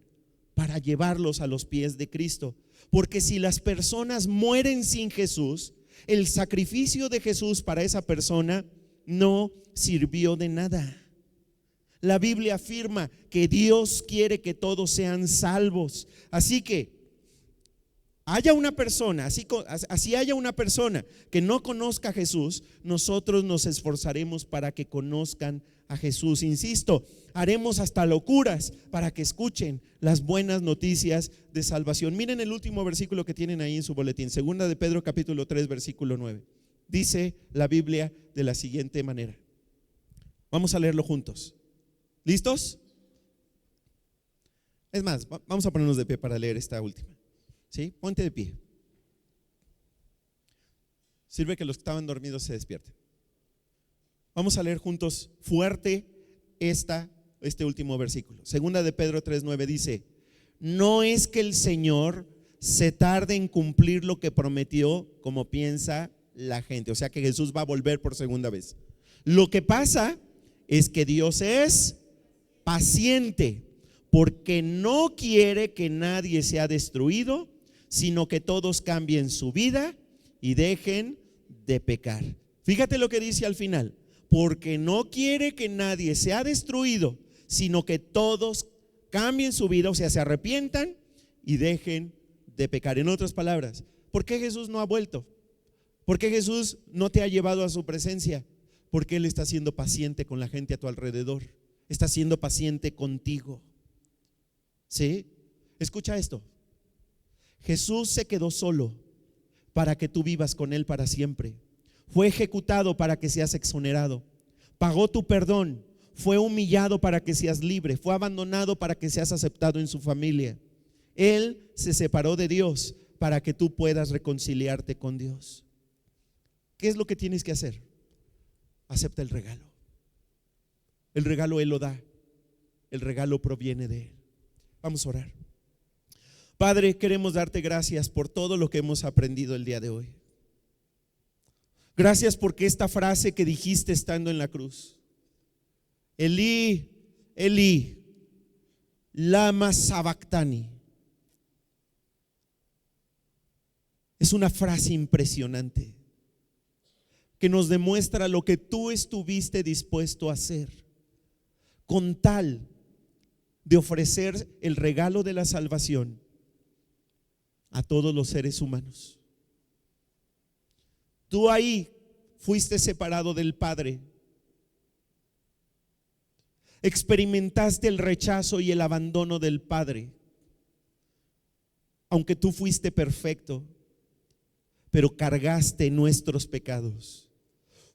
para llevarlos a los pies de Cristo. Porque si las personas mueren sin Jesús, el sacrificio de Jesús para esa persona no sirvió de nada. La Biblia afirma que Dios quiere que todos sean salvos. Así que haya una persona, así haya una persona que no conozca a Jesús, nosotros nos esforzaremos para que conozcan a Jesús. Insisto, haremos hasta locuras para que escuchen las buenas noticias de salvación. Miren el último versículo que tienen ahí en su boletín, segunda de Pedro capítulo 3 versículo 9. Dice la Biblia de la siguiente manera. Vamos a leerlo juntos. ¿Listos? Es más, vamos a ponernos de pie para leer esta última. ¿Sí? Ponte de pie. Sirve que los que estaban dormidos se despierten. Vamos a leer juntos fuerte este último versículo. Segunda de Pedro 3:9 dice: no es que el Señor se tarde en cumplir lo que prometió, como piensa la gente. O sea que Jesús va a volver por segunda vez. Lo que pasa es que Dios es paciente, porque no quiere que nadie sea destruido, sino que todos cambien su vida y dejen de pecar. Fíjate lo que dice al final: porque no quiere que nadie sea destruido, sino que todos cambien su vida, o sea, se arrepientan y dejen de pecar. En otras palabras, ¿por qué Jesús no ha vuelto? ¿Por qué Jesús no te ha llevado a su presencia? Porque Él está siendo paciente con la gente a tu alrededor. Está siendo paciente contigo. ¿Sí? Escucha esto. Jesús se quedó solo para que tú vivas con Él para siempre. Fue ejecutado para que seas exonerado. Pagó tu perdón. Fue humillado para que seas libre. Fue abandonado para que seas aceptado en su familia. Él se separó de Dios para que tú puedas reconciliarte con Dios. ¿Qué es lo que tienes que hacer? Acepta el regalo. El regalo Él lo da. El regalo proviene de Él. Vamos a orar. Padre, queremos darte gracias por todo lo que hemos aprendido el día de hoy. Gracias porque esta frase que dijiste estando en la cruz: Elí, Elí, lama sabactani, es una frase impresionante que nos demuestra lo que tú estuviste dispuesto a hacer con tal de ofrecer el regalo de la salvación a todos los seres humanos. Tú ahí fuiste separado del Padre. Experimentaste el rechazo y el abandono del Padre. Aunque tú fuiste perfecto, pero cargaste nuestros pecados.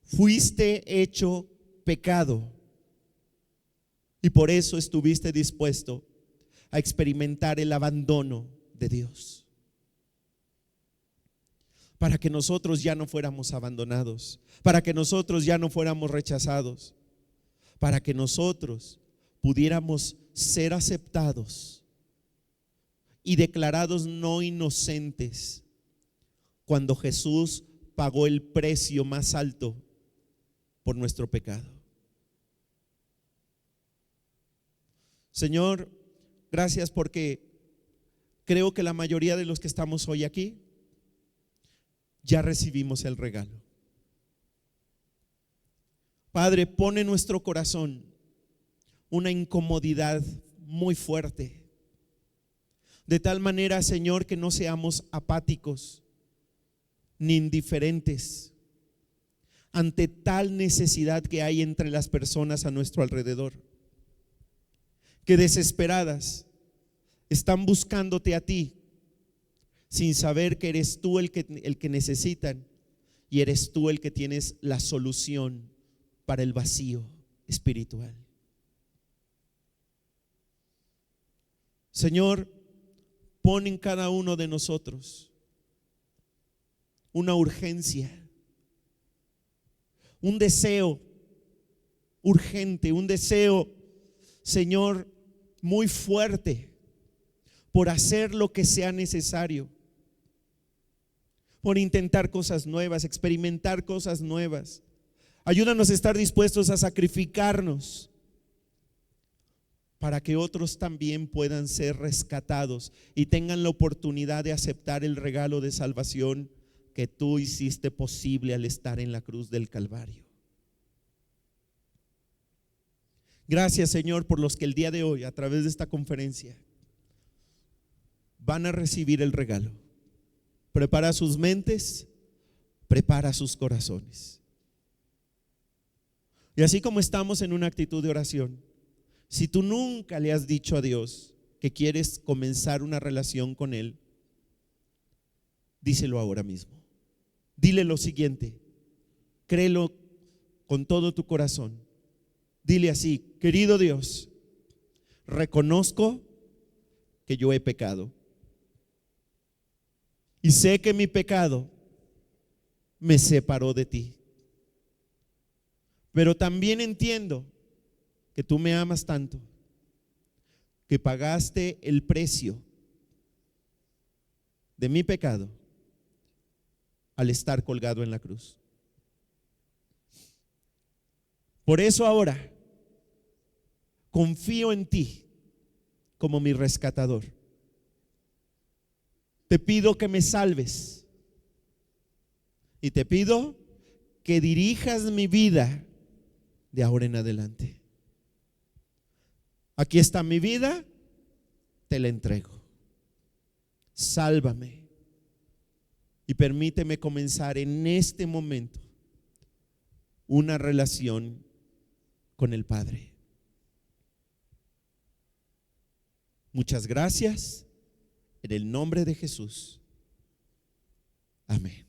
Fuiste hecho pecado. Y por eso estuviste dispuesto a experimentar el abandono de Dios. Para que nosotros ya no fuéramos abandonados, para que nosotros ya no fuéramos rechazados. para que nosotros pudiéramos ser aceptados y declarados no inocentes cuando Jesús pagó el precio más alto por nuestro pecado. Señor, gracias porque creo que la mayoría de los que estamos hoy aquí ya recibimos el regalo. Padre, pone en nuestro corazón una incomodidad muy fuerte, de tal manera, Señor, que no seamos apáticos ni indiferentes ante tal necesidad que hay entre las personas a nuestro alrededor, que desesperadas están buscándote a ti sin saber que eres tú el que necesitan y eres tú el que tienes la solución para el vacío espiritual. Señor, pon en cada uno de nosotros una urgencia, un deseo urgente, un deseo, Señor, muy fuerte por hacer lo que sea necesario, por intentar cosas nuevas, experimentar cosas nuevas. Ayúdanos a estar dispuestos a sacrificarnos para que otros también puedan ser rescatados y tengan la oportunidad de aceptar el regalo de salvación que tú hiciste posible al estar en la cruz del Calvario. Gracias, Señor, por los que el día de hoy, a través de esta conferencia, van a recibir el regalo. Prepara sus mentes, prepara sus corazones. Y así como estamos en una actitud de oración, si tú nunca le has dicho a Dios que quieres comenzar una relación con Él, díselo ahora mismo. Dile lo siguiente, créelo con todo tu corazón. Dile así: querido Dios, reconozco que yo he pecado y sé que mi pecado me separó de ti, pero también entiendo que tú me amas tanto, que pagaste el precio de mi pecado al estar colgado en la cruz. Por eso ahora confío en ti como mi rescatador. Te pido que me salves y te pido que dirijas mi vida de ahora en adelante. Aquí está mi vida, te la entrego. Sálvame y permíteme comenzar en este momento una relación con el Padre. Muchas gracias, en el nombre de Jesús. Amén.